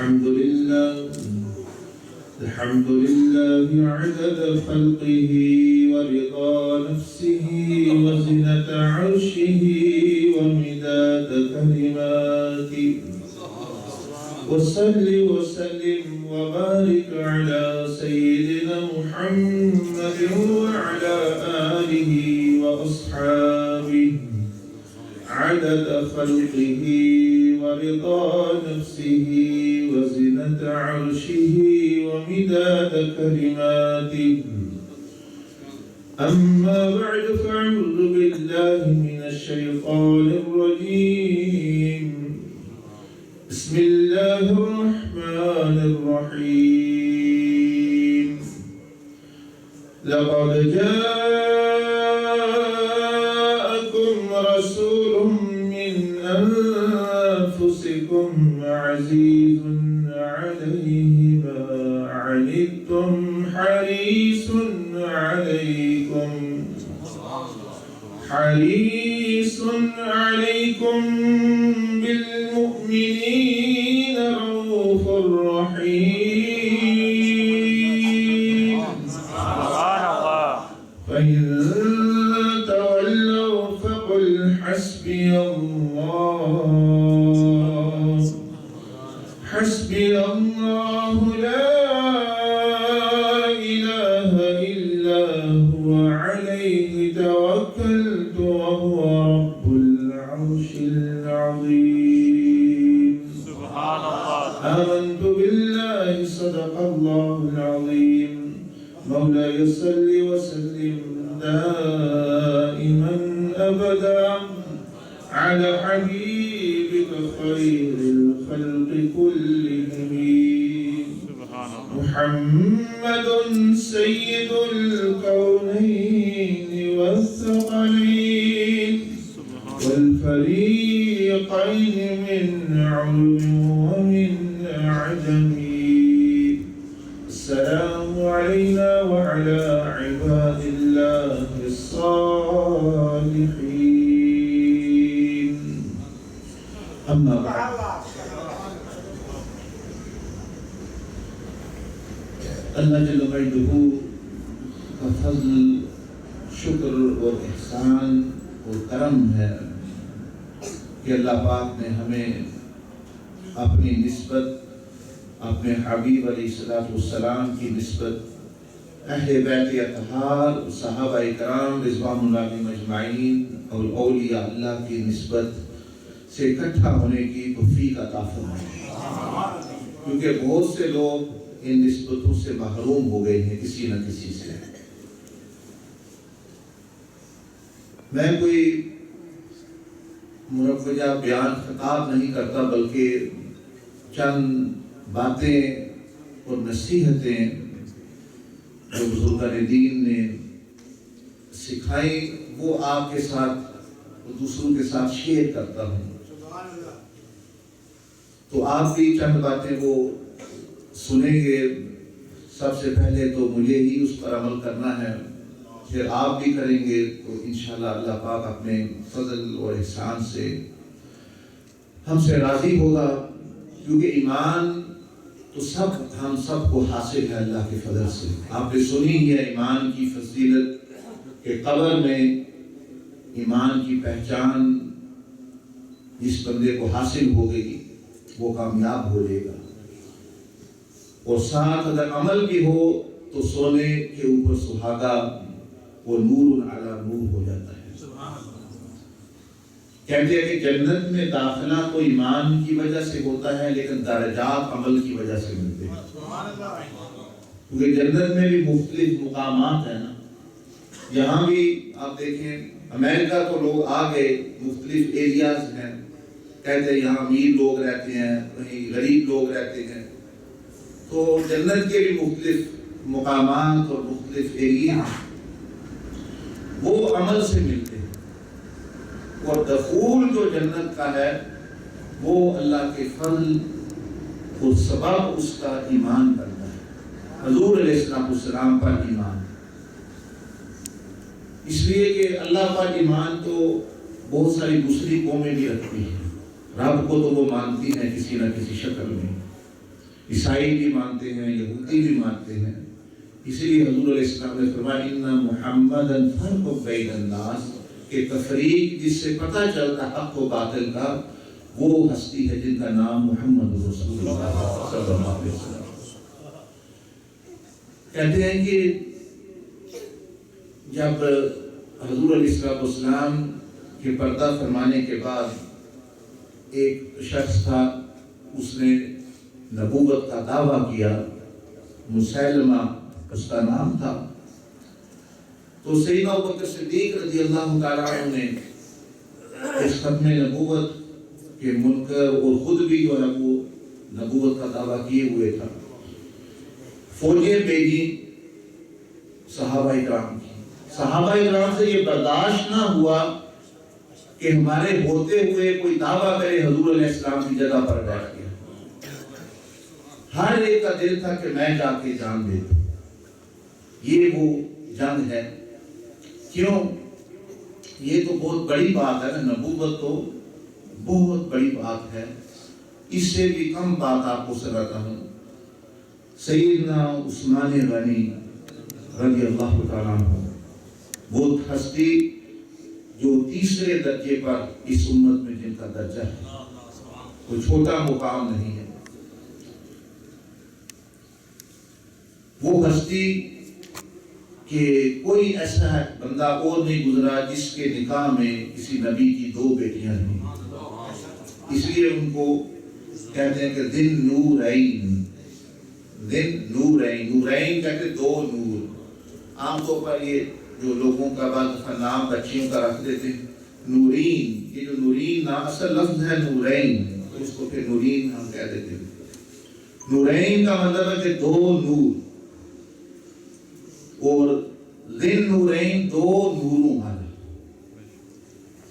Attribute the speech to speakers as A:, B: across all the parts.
A: الحمد لله عدد خلقه ورضا نفسه وزنة عرشه ومداد كلماته وصل وسلم وبارك على سيدنا محمد وعلى آله وأصحابه عدد خلقه ورضا نفسه وزنة عرشه ومداد كلماته أما بعد فأعوذ بالله من الشيطان الرجيم بسم الله الرحمن الرحيم لقد جاءكم رسول من أنفسكم عزيز عليه ما عنتم حريص عليكم بالمؤمنين رؤوف رحيم فإن تولوا فقل حسبي الله لا إله إلا هو عليه توكلت وهو رب العرش العظيم سبحان الله آمنت بالله صدق الله العظيم مولاي صل وسلم دائما أبدا على حبيبك خير الخلق كلهم محمد سيد الكونين والثقلين والفريقين من عرب ومن عجم السلام علينا وعلى عباد الله الصالحين أما بعد اللہ جل مجدہ کا فضل شکر اور احسان اور کرم ہے کہ اللہ پاک نے ہمیں اپنی نسبت اپنے حبیب علیہ السلام کی نسبت اہل بیت اطہار صحابہ کرام رضوان اللہ علیہم اجمعین اور اولیاء اللہ کی نسبت سے اکٹھا ہونے کی توفیق عطا فرمائی کیونکہ بہت سے لوگ ان نسبتوں سے محروم ہو گئے ہیں کسی نہ کسی سے. میں کوئی مروجہ بیان خطاب نہیں کرتا بلکہ چند باتیں اور نصیحتیں جو بزرگان دین نے سکھائی وہ آپ کے ساتھ دوسروں کے ساتھ شیئر کرتا ہوں. تو آپ بھی چند باتیں وہ سنیں گے. سب سے پہلے تو مجھے ہی اس پر عمل کرنا ہے، پھر آپ بھی کریں گے تو انشاءاللہ اللہ پاک اپنے فضل اور احسان سے ہم سے راضی ہوگا، کیونکہ ایمان تو ہم سب کو حاصل ہے اللہ کے فضل سے. آپ نے سنی ہے ایمان کی فضیلت کہ قبر میں ایمان کی پہچان جس بندے کو حاصل ہو گئی وہ کامیاب ہو جائے گا، اور ساتھ اگر عمل بھی ہو تو سونے کے اوپر سہاگا وہ نور علی نور ہو جاتا ہے. کہتے ہیں کہ جنت میں داخلہ تو ایمان کی وجہ سے ہوتا ہے لیکن درجات عمل کی وجہ سے ملتے ہیں، کیونکہ جنت میں بھی مختلف مقامات ہیں نا. یہاں بھی آپ دیکھیں امریکہ تو لوگ آ گئے، مختلف ایریاز ہیں، کہتے ہیں یہاں امیر لوگ رہتے ہیں کہیں غریب لوگ رہتے ہیں. تو جنت کے بھی مختلف مقامات اور مختلف ایریے وہ عمل سے ملتے ہیں، اور دخول جو جنت کا ہے وہ اللہ کے فضل اور سبب اس کا ایمان بنتا ہے، حضور علیہ السلام پر ایمان. اس لیے کہ اللہ پر ایمان تو بہت ساری دوسری قومیں بھی رکھتی ہیں، رب کو تو وہ مانتی ہیں کسی نہ کسی شکل میں، عیسائی بھی مانتے ہیں، یہودی بھی مانتے ہیں. اسی لیے حضور علیہ السلام نے فرمایا ان محمدًا فرق بین الناس، کہ تفریق جس سے پتہ چلتا حق و باطل کا وہ ہستی ہے جن کا نام محمد رسول اللہ صلی اللہ علیہ وسلم. کہتے ہیں کہ جب حضور علیہ السلام کے پردہ فرمانے کے بعد ایک شخص تھا، اس نے نبوت کا دعویٰ کیا، مسیلمہ اس کا نام تھا. تو سیدنا ابوبکر صدیق رضی اللہ تعالیٰ عنہ نے اس ختم نبوت کے منکر اور خود بھی جو ہے وہ نبوت کا دعویٰ کیے ہوئے تھا، فوجیں بھیجی صحابہ اکرام کی. صحابہ اکرام سے یہ برداشت نہ ہوا کہ ہمارے ہوتے ہوئے کوئی دعویٰ کرے حضور علیہ السلام کی جگہ پر بیٹھ گیا. ہر ایک کا دل تھا کہ میں جا کے جان دے دوں. یہ وہ جنگ ہے. کیوں؟ یہ تو بہت بڑی بات ہے نا، نبوت تو بہت بڑی بات ہے. اس سے بھی کم بات آپ کو سناتا ہوں. سیدنا عثمان غنی رضی اللہ تعالیٰ عنہ، وہ ہستی جو تیسرے درجے پر اس امت میں جن کا درجہ ہے، کوئی چھوٹا مقام نہیں ہے. وہ ہستی کہ کوئی ایسا بندہ اور نہیں گزرا جس کے نکاح میں کسی نبی کی 2 بیٹیاں نہیں. اس لیے ان کو کہتے ہیں کہ دن نورین، دن نورین. نورین کہتے 2 نور. عام طور پر یہ جو لوگوں کا بعض نام بچیوں کا رکھ دیتے ہیں نورین. یہ جو نورین نام اصل لفظ ہے نورین، تو اس کو پھر نورین ہم کہہ دیتے ہیں. نورین کا مطلب ہے کہ 2 نور، اور ذن نورین 2 نوروں والا.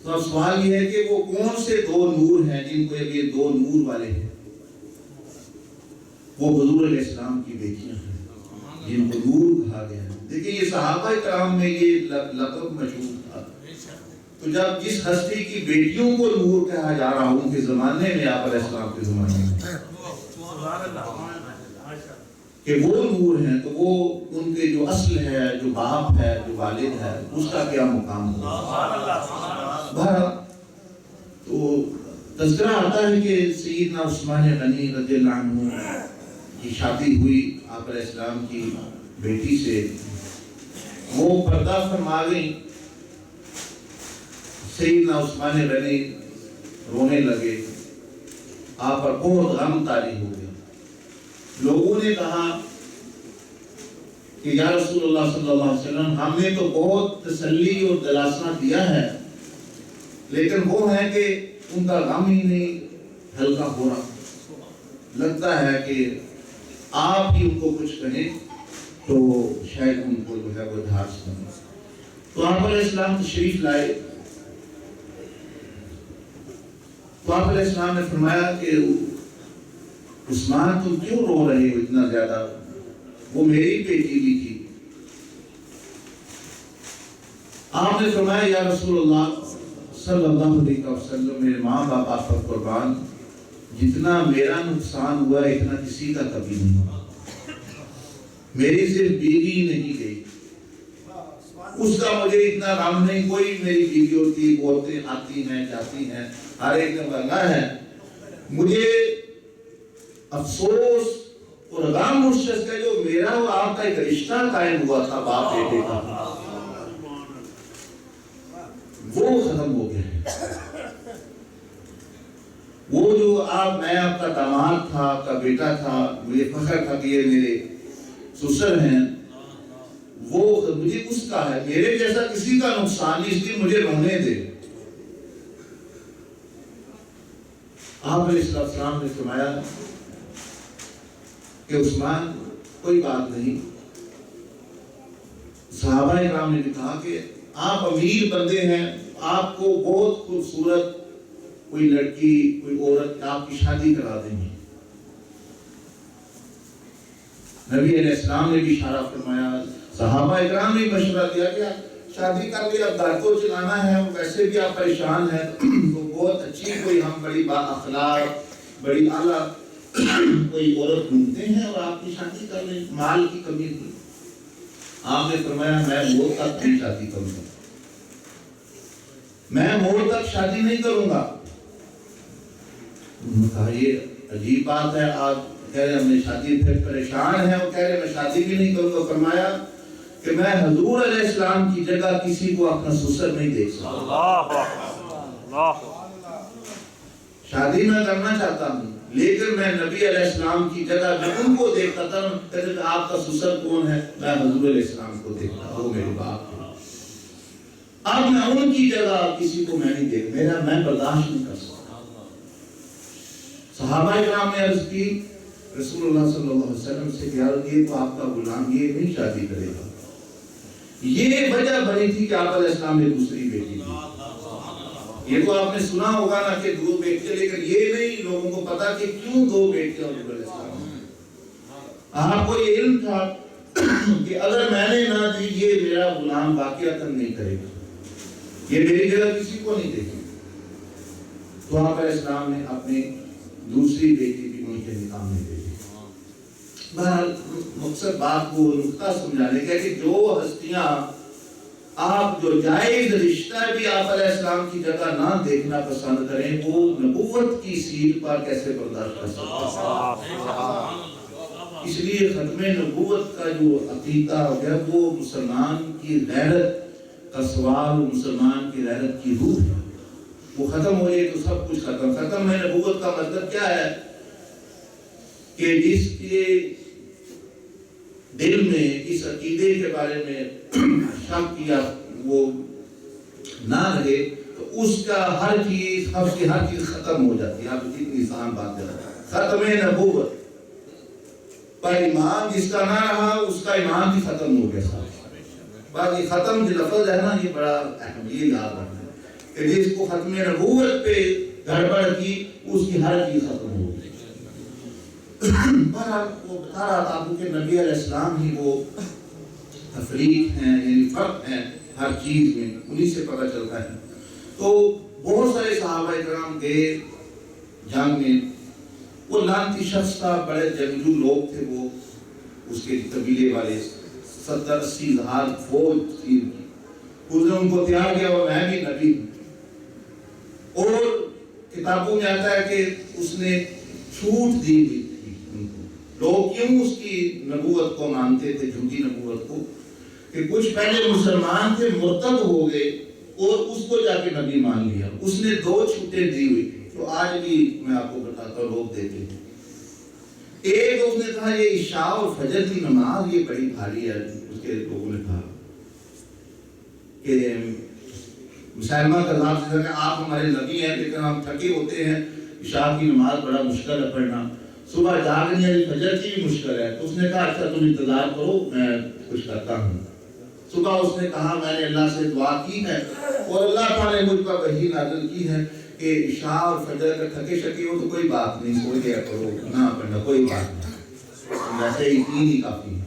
A: تو اب سوال یہ ہے کہ وہ کون سے 2 نور ہیں جن کو یہ 2 نور والے ہیں؟ وہ حضور علیہ السلام کی بیٹیاں ہیں جن کو نور کہا گیا ہے. دیکھیں یہ صحابہ کرام میں یہ لقب مشہور تھا. تو جب جس ہستی کی بیٹیوں کو نور کہا جا رہا ہوں کے زمانے میں، آپ علیہ السلام کے زمانے میں کہ وہ نور ہیں، تو وہ ان کے جو اصل ہے، جو باپ ہے، جو والد ہے، اس کا کیا مقام ہوگا. بہرحال تو تذکرہ آتا ہے کہ سیدنا عثمان غنی رضی اللہ عنہ کی شادی ہوئی آپ علیہ السلام کی بیٹی سے. وہ پردہ فرما گئی. سیدنا عثمان غنی رونے لگے. آپ پر بہت غم طاری ہو گیا. لوگوں نے کہا کہ یا رسول اللہ صلی اللہ علیہ وسلم، ہم نے تو بہت تسلی اور دلاسا دیا ہے، لیکن وہ ہے کہ ان کا غم ہی نہیں ہلکا ہو رہا. لگتا ہے کہ آپ ہی ان کو کچھ کہیں تو شاید ان کو جو ہے وہ دھاس بنے. تو آپ علیہ السلام تشریف لائے. تو آپ علیہ السلام نے فرمایا کہ عثمان تم کیوں رو رہے ہو اتنا زیادہ؟ وہ میری بیٹی بھی تھی. آپ نے فرمایا یا رسول اللہ صلی اللہ علیہ وسلم، میرے ماں باپ آپ پر قربان، جتنا میرا نقصان ہوا اتنا کسی کا کبھی نہیں ہوا. میری صرف بیوی نہیں گئی، اس کا مجھے اتنا غم نہیں. کوئی میری بیوی ہوتی، عورتیں آتی ہیں جاتی ہیں، ہر ایک نے مرنا ہے. مجھے افسوس اور غم اس شخص کا جو میرا اور آپ کا ایک رشتہ قائم ہوا تھا باپ بیٹے کا، وہ ختم ہو گیا. وہ جو میں آپ کا داماد تھا، آپ کا بیٹا تھا، مجھے فخر تھا کہ یہ میرے سسر ہیں، وہ مجھے اس کا ہے. میرے جیسا کسی کا نقصان نہیں، اس لیے مجھے رونے دے. آپ علیہ السلام نے فرمایا کہ عثمان کوئی بات نہیں. صحابہ اکرام نے بھی کہا کہ آپ امیر بندے ہیں، آپ کو بہت خوبصورت کوئی لڑکی، کوئی عورت آپ کی شادی کرا دیں گے. نبی علیہ السلام نے بھی اشارہ فرمایا. صحابہ اکرام نے مشورہ دیا کہ شادی کر کے اب گھر کو چلانا ہے، ویسے بھی آپ پریشان ہیں، تو بہت اچھی کوئی ہم بڑی با اخلاق، بڑی اعلیٰ کوئی عورت ڈھونڈتے ہیں اور آپ کی شادی کر لیں، مال کی کمی تھی. آپ نے فرمایا میں موت تک نہیں شادی کروں گا، میں موت تک شادی نہیں کروں گا. انہوں نے کہا یہ عجیب بات ہے، آپ کہہ رہے ہم نے شادی، پھر پریشان ہے اور کہہ رہے میں شادی بھی نہیں کروں گا. فرمایا کہ میں حضور علیہ السلام کی جگہ کسی کو اپنا سسر نہیں دیکھ سکتا. شادی میں کرنا چاہتا ہوں لیکن میں نبی علیہ السلام کی جگہ میں ان کو دیکھتا تھا. کہتے کہ آپ کا سسر کون ہے؟ میں حضور علیہ السلام کو دیکھتا، وہ میرے باپ تھے. اب میں ان کی جگہ کسی کو میں نہیں دیکھ، میں برداشت نہیں کر سکتا. صحابہ کرام نے عرض کی رسول اللہ صلی اللہ علیہ وسلم سے کہ یار یہ تو آپ کا غلام یہ نہیں شادی کرے گا. یہ وجہ بنی تھی کہ آپ علیہ السلام نے دوسری بیٹی تھی. یہ تو آپ نے سنا ہوگا نا کہ 2 بیٹے، لیکن یہ نہیں لوگوں کو پتا کہ کیوں 2 بیٹے حضور علیہ السلام. آپ کو یہ علم تھا کہ اگر میں نے نہ دی یہ میرا غلام واقعتاً نہیں کرے گا، یہ میری جگہ کسی کو نہیں دیکھے. تو آپ علیہ السلام نے اپنی دوسری بیٹی بھی ان کے نکاح میں دے دی. بہرحال مقصد بات کو نقطہ سمجھانے کا کہ جو ہستیاں آپ جو جائز رشتہ بھی آپ علیہ السلام کی جگہ نہ دیکھنا پسند کریں، وہ نبوت کی سیٹ پر کیسے برداشت کر سکتے ہیں؟ اس لیے ختم نبوت کا جو عقیدہ ہے وہ مسلمان کی غیرت کا سوال، مسلمان کی غیرت کی روح ہے. وہ ختم ہو جائے تو سب کچھ ختم ہے. نبوت کا مطلب کیا ہے کہ جس کے دل میں اس عقیدے کے بارے میں شک کیا وہ نہ رہے تو اس کا ہر چیز ختم ہو جاتی ہے. آپ اتنی آسان بات ہے. ختم نبوت پر ایمان جس کا نہ رہا اس کا ایمان بھی ختم ہو گیا. باقی ختم جو لفظ ہے نا یہ بڑا اہم، یہ یاد رکھنا کہ جس کو ختم نبوت پہ گڑبڑ کی اس کی ہر چیز ختم ہو گئی. بہرحال وہ بتا رہا تھا کہ نبی علیہ السلام ہی وہ تفریق ہیں، یعنی فرق ہے ہر چیز میں، انہی سے پتہ چلتا ہے. تو بہت سارے صحابہ کرام گئے جنگ میں. وہ لانتی شخص تھا، بڑے جنگجو لوگ تھے، وہ اس کے قبیلے والے 70-80 ہزار فوج تھی. اس نے ان کو تیار کیا اور میں بھی نبی ہوں. اور کتابوں میں آتا ہے کہ اس نے چھوٹ دی ہوئی تھی ان کو. لوگ کیوں اس کی نبوت کو مانتے تھے، جھوٹی نبوت کو، کہ کچھ پہلے مسلمان تھے مرتد ہو گئے اور اس کو جا کے نبی مان لیا. اس نے 2 چھوٹیں دی ہوئی تھی جو آج بھی میں آپ کو بتاتا ہوں لوگ دیتے ہیں. ایک اس نے کہا یہ عشاء اور فجر کی نماز یہ بڑی بھاری ہے. اس کے لوگوں نے کہا کہ مسلمہ کذاب سے کہ آپ ہمارے نبی ہیں لیکن ہم تھکے ہوتے ہیں، عشاء کی نماز بڑا مشکل ہے پڑھنا، صبح جاگنے والی فجر کی بھی مشکل ہے. تو اس نے کہا اچھا تم انتظار کرو میں کچھ کرتا ہوں. صبح اس نے کہا میں نے اللہ سے دعا کی ہے اور اللہ تعالیٰ نے مجھ پر وحی نازل کی ہے کہ عشاء اور فجر کا تھکے شکے ہو تو کوئی بات نہیں، سو گیا کرو، نہ پڑھنا کوئی بات نہیں، ویسے ہی 3 ہی کافی ہے.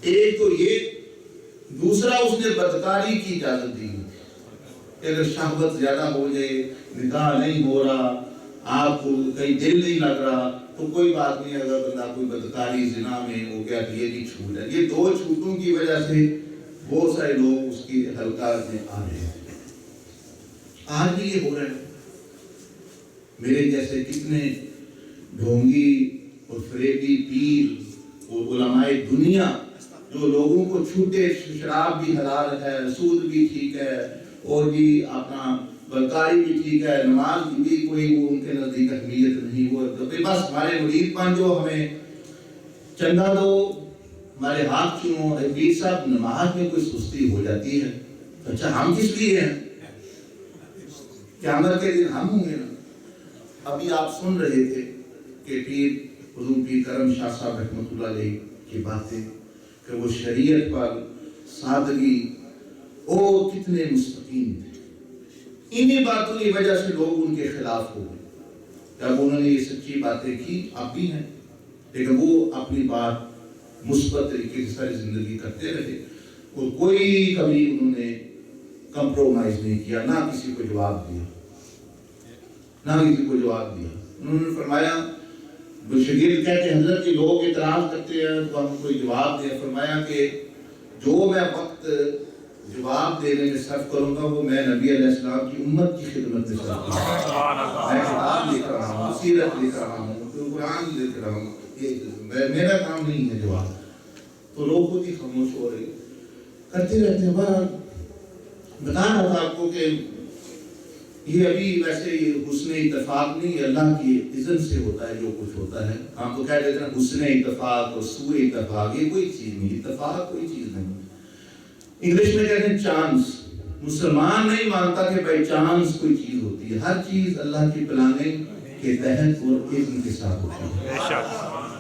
A: ایک تو یہ. دوسرا اس نے بدکاری کی اجازت دی کہ اگر شہوت زیادہ ہو جائے، نکاح نہیں ہو رہا، آپ کو کہیں دل نہیں لگ رہا تو کوئی بات نہیں، اگر بندہ کوئی بدکاری زنا میں ہو گیا تو یہ بھی چھوٹ ہے. یہ 2 چھوٹوں کی وجہ سے بہت سارے لوگ اس کی حلقہ میں آ رہے ہیں. آج بھی یہ ہو رہا ہے. میرے جیسے کتنے ڈھونگی اور فریبی پیر اور علماء دنیا جو لوگوں کو چھوٹے، شراب بھی حلال ہے، سود بھی ٹھیک ہے، اور بھی اپنا بدکاری بھی ٹھیک ہے، نماز بھی کوئی وہ ان کے نزدیک اہمیت نہیں. وہ بس ہمارے مرید بن جو ہمیں چندہ دو، ہمارے ہاتھ چنو. پیر صاحب نماز میں کوئی سستی ہو جاتی ہے. اچھا ہم کس لیے ہیں؟ قیامت کے دن ہم ہوں گے نا. ابھی آپ سن رہے تھے کہ پیر حضور پیر کرم شاہ صاحب رحمۃ اللہ علیہ کی باتیں کہ وہ شریعت پر سادگی اور کتنے مستقیم تھے. انہی باتوں کی وجہ سے لوگ ان کے خلاف ہو گئے. جب انہوں نے یہ سچی باتیں کی، اب بھی ہیں، لیکن وہ اپنی بات مثبت طریقے سے ساری زندگی کرتے رہے اور کوئی کبھی انہوں نے کمپرومائز نہیں کیا، نہ کسی کو جواب دیا، نہ کسی کو جواب دیا. انہوں نے فرمایا وہ شاگرد کہتے ہیں حضرت کہ لوگ اعتراض کرتے ہیں تو ہم کوئی جواب دیں. فرمایا کہ جو میں وقت جواب دینے میں صرف کروں گا وہ میں نبی علیہ السلام کی امت کی خدمت میں صرف کروں گا. میں کتاب لکھ رہا ہوں, سیرت لکھ رہا ہوں, قرآن لکھ رہا ہوں, میرا کام نہیں ہے جواب. تو لوگ خود ہی خاموش ہو رہے کرتے رہتے ہیں. بتا رہا تھا آپ کو کہ یہ ابھی ویسے یہ حسن اتفاق نہیں, یہ اللہ کی اذن سے ہوتا ہے جو کچھ ہوتا ہے. ہم تو کہہ دیتے ہیں حسن اتفاق اور سوء اتفاق, یہ کوئی چیز نہیں. اتفاق کوئی چیز نہیں. انگلش میں کہتے ہیں چانس. مسلمان نہیں مانتا کہ بائی چانس کوئی چیز ہوتی ہے. ہر چیز اللہ کی پلاننگ کے تحت اور علم کے ساتھ ہوتی ہے.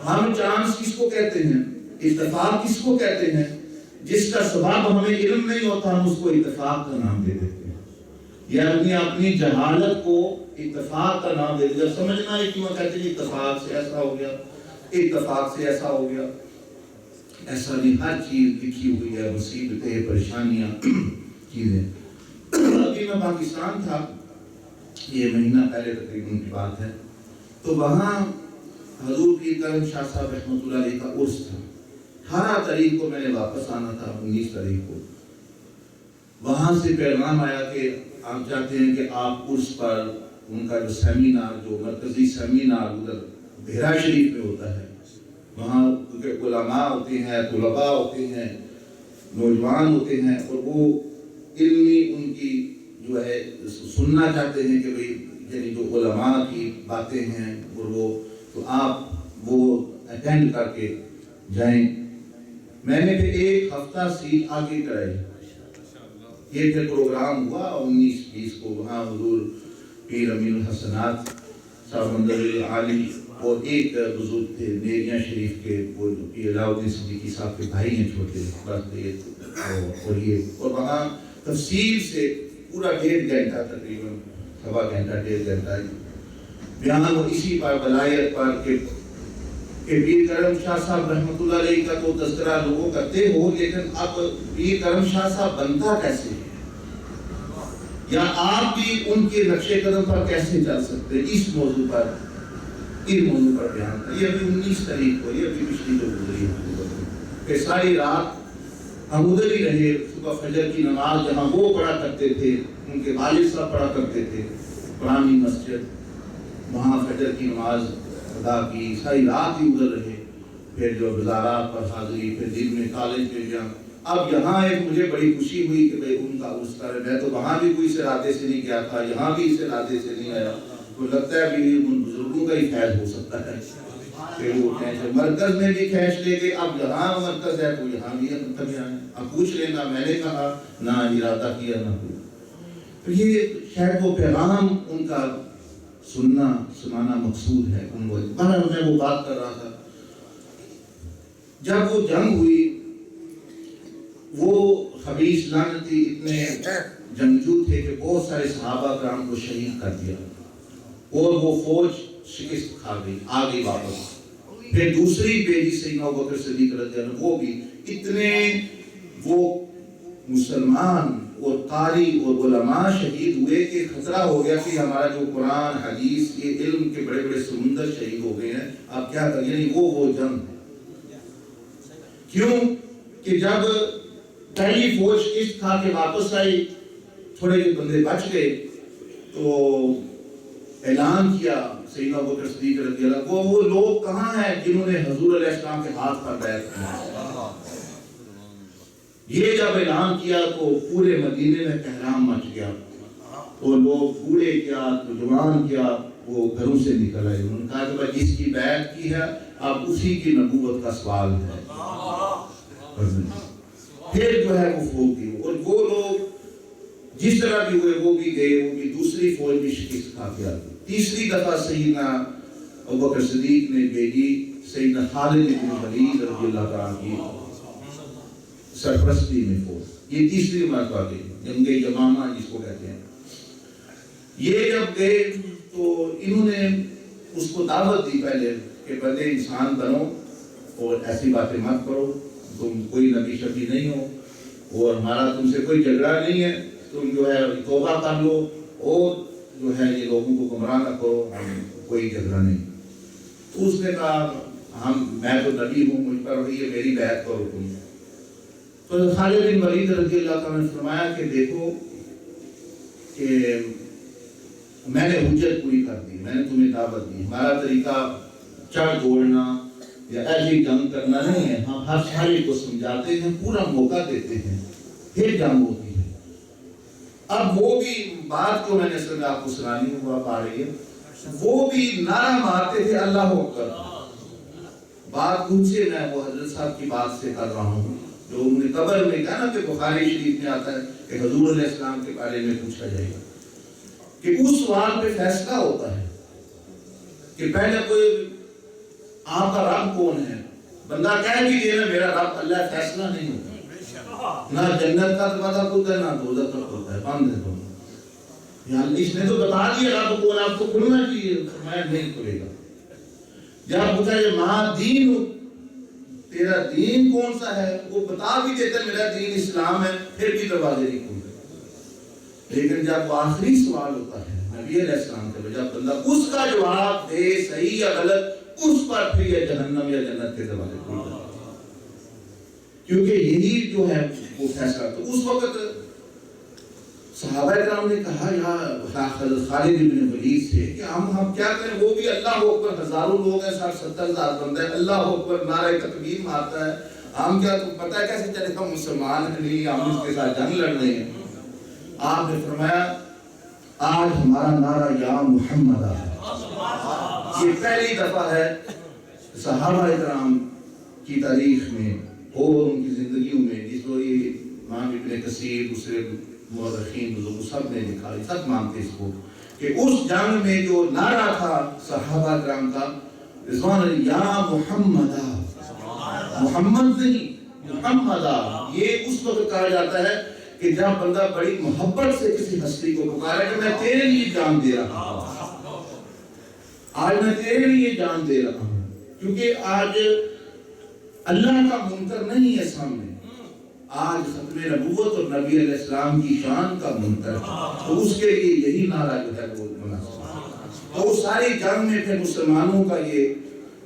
A: ہم چانس کس کو کہتے ہیں, اتفاق کس کو کہتے ہیں؟ جس کا سبب ہمیں علم نہیں ہوتا ہم اس کو اتفاق کا نام دے دیتے ہیں, یا اپنی جہالت کو اتفاق کا نام دے دیتے ہیں. سمجھنا ہے کیوں کہتے ہیں اتفاق سے ایسا ہو گیا, اتفاق سے ایسا ہو گیا. ایسا نہیں, ہر چیز لکھی ہوئی ہے, مصیبتیں, پریشانیاں, چیزیں. ابھی میں پاکستان تھا, یہ مہینہ پہلے تقریباً کی بات ہے, تو وہاں حضور پیر کرم شاہ صاحب رحمۃ اللہ علیہ کا عرس تھا. 18 تاریخ کو میں نے واپس آنا تھا, 19 تاریخ کو وہاں سے پیغام آیا کہ آپ چاہتے ہیں کہ آپ عرس پر ان کا جو سیمینار, جو مرکزی سیمینار ادھر بحیرہ شریف میں ہوتا ہے, وہاں علماء ہوتے ہیں, طلباء ہوتے ہیں, نوجوان ہوتے ہیں, اور وہ علمی ان کی جو ہے سننا چاہتے ہیں کہ بھئی یعنی جو علماء کی باتیں ہیں اور وہ, تو آپ وہ اٹینڈ کر کے جائیں. میں نے پھر 1 ہفتہ سیٹ آگے کرائی. یہ پھر پروگرام ہوا 19-20 کو. وہاں حضور پیر امین الحسنات صاحب مندر عالی اور ایک بزرگ تھے نیریاں شریف کے, وہ پیر علاؤدین صدیقی صاحب کے بھائی ہیں چھوٹے, اور وہاں تفصیل سے پورا 1.5 گھنٹہ تقریباً 1.25 گھنٹہ 1.5 گھنٹہ بیان, اور اسی پر ولایت پر کہ پیر کرم شاہ صاحب رحمۃ اللہ علیہ کا تو تذکرہ لوگوں کرتے ہو, لیکن اب پیر کرم شاہ صاحب بنتا کیسے ہے, یا آپ بھی ان کے نقش قدم پر کیسے چل سکتے ہیں, اس موضوع پر بیان تھا. یہ ابھی 19 تاریخ کو, یہ ابھی پچھلی جو گزری ہے, کہ ساری رات ہم ادھر ہی رہے. صبح فجر کی نماز جہاں وہ پڑھا کرتے تھے, ان کے والد صاحب پڑھا کرتے تھے, پرانی مسجد, وہاں فجر کی نماز ادا کی. ساری رات ہی ادھر رہے. پھر جو گزارات پر حاضری, پھر دن میں کالج میں گیا. اب یہاں ایک مجھے بڑی خوشی ہوئی کہ بھئی ان کا عرس کر رہے. میں تو وہاں بھی کوئی اس ارادے سے نہیں گیا تھا, یہاں بھی اس ارادے سے نہیں آیا. تو لگتا ہے بھی ان بزرگوں کا ہی فیض ہو سکتا ہے کہ وہ مرکز میں بھی کھینچ لے گئے. اب یہاں مرکز ہے تو یہاں بھی مرکز آئے. اب پوچھ لینا, میں نے کہا نہ ارادہ کیا نہ کوئی. تو یہ شاید وہ پیغام ان کا سنانا مقصود ہے. ان میں وہ بات کر رہا تھا, جب وہ جنگ ہوئی, وہ خبیث لعنتی اتنے جنگجو تھے کہ بہت سارے صحابہ کرام کو شہید کر دیا, اور وہ فوج شکست کھا گئی, آ گئی واپس. پھر دوسری بیٹی سیدنا ابوبکر صدیق رضی اللہ عنہ, وہ بھی اتنے وہ مسلمان اور قاری اور علماء شہید ہوئے کہ خطرہ ہو گیا کہ ہمارا جو قرآن حدیث یہ علم کے بڑے بڑے سمندر شہید ہو گئے ہیں. اب کیا کریں, یعنی وہ جنگ کیوں کہ جب پہلی فوج شکست کھا کے واپس آئی, تھوڑے جو بندے بچ گئے, تو اعلان کیا سیدنا ابوبکر صدیق رضی اللہ عنہ, وہ لوگ کہاں ہیں جنہوں نے حضور علیہ السلام کے ہاتھ پر بیعت کیا. یہ جب اعلان کیا تو پورے مدینے میں احرام مچ گیا, اور لوگ بوڑھے کیا جوان کیا وہ گھروں سے نکل آئے. انہوں نے کہا کہ بھائی جس کی بیعت کی ہے اب اسی کی نبوت کا سوال ہے. پھر جو ہے وہ پھونک دی, اور وہ لوگ جس طرح بھی ہوئے وہ بھی گئے, وہ بھی دوسری فوج بھی شکست کھا کے آ گئی. تیسری دفعہ سیدنا ابوبکر صدیق نے بھیجی سیدنا خالد بن ولید رضی اللہ تعالیٰ کی سرپرستی میں فوج. یہ تیسری مرتبہ گئی, جنگ یمامہ جس کو کہتے ہیں. یہ جب گئے تو انہوں نے اس کو دعوت دی پہلے کہ بندے انسان بنو اور ایسی باتیں مت کرو, تم کوئی نبی شبی نہیں ہو, اور ہمارا تم سے کوئی جھگڑا نہیں ہے, تم جو ہے توبہ کر لو, اور جو ہے یہ لوگوں کو گمراہ نہ کرو, کوئی جھگڑا نہیں. اس نے کہا میں تو نبی ہوں، مجھ پر وہی ہے، میری بیعت کا حکم ہے۔ تو خالد بن ولید رضی اللہ تعالیٰ نے فرمایا کہ دیکھو کہ میں نے حجت پوری کر دی، میں نے تمہیں دعوت دی، ہمارا طریقہ چڑھ دوڑنا یا ایسی جنگ کرنا نہیں ہے، ہم ہر سارے کو سمجھاتے ہیں، پورا موقع دیتے ہیں، پھر جنگ ہوتی ہے۔ اب وہ بھی بات کو میں نے اصل میں آپ کو سنانی ہوا پا رہی ہے، وہ بھی نعرہ مارتے تھے اللہ اکبر۔ بات پوچھے، میں وہ حضرت صاحب کی بات سے کر رہا ہوں جو انہوں نے قبر میں کہا نا کہ بخاری شریف میں آتا ہے کہ حضور علیہ السلام کے بارے میں پوچھا جائے گا کہ اس سوال پہ فیصلہ ہوتا ہے کہ پہلے کوئی آپ کا رب کون ہے، بندہ کہہ بھی دے نا میرا رب اللہ، فیصلہ نہیں ہوتا، نہ جنت کا دروازہ کھلتا ہے نہ دوزخ کا کھلتا ہے، بند ہے دونوں۔ یعنی اس نے تو بتا دیا رب کون، آپ کو کھلنا چاہیے، فرمایا نہیں کھلے گا۔ جب پوچھا یہ ماں دین، تیرا دین کون سا ہے، وہ بتا بھی دیتا میرا دین اسلام ہے، پھر بھی دروازے نہیں کھلتے۔ لیکن جب وہ آخری سوال ہوتا ہے نبی علیہ السلام کا، جب بندہ اس کا جواب دے صحیح یا غلط، اس پر پھر یہ جہنم یا جنت کے دروازے کھلتے ہیں، کیونکہ یہی جو ہے وہ فیصلہ۔ تو اس وقت صحابہ کرام نے کہا یا خالد بن ولید سے کہ ہم کیا کریں، وہ بھی اللہ اکبر، ہزاروں لوگ ہیں، 60-70 ہزار بندے، اللہ اکبر نعرہ تکبیر مارتا ہے، ہم کیا تم پتہ ہے کیسے چلے ہم مسلمان ہیں نہیں، ہم اس کے ساتھ جنگ لڑ رہے ہیں۔ آپ نے فرمایا آج ہمارا نعرہ یا محمد ہے۔ یہ پہلی دفعہ ہے صحابہ کرام کی تاریخ میں اور ان کی زندگیوں میں، جس کو یہ امام ابن کثیر دوسرے مورخین بزرگ سب نے لکھا، سب مانتے اس کو کہ اس جنگ میں جو نعرہ تھا صحابہ کرام کا رضوان اللہ، یا محمد، محمد نہیں محمد، یہ اس وقت کہا جاتا ہے کہ جب بندہ بڑی محبت سے کسی ہستی کو پکارے کہ میں تیرے لیے جان دے رہا ہوں، آج میں تیرے لیے جان دے رہا ہوں، کیونکہ آج اللہ کا منکر نہیں ہے سامنے، آج ختم نبوت اور نبی علیہ السلام کی شان کا منکر ہے، تو اس کے لیے یہی نعرہ جو ہے وہ مناسب ہے۔ تو ساری جنگ میں پھر مسلمانوں کا یہ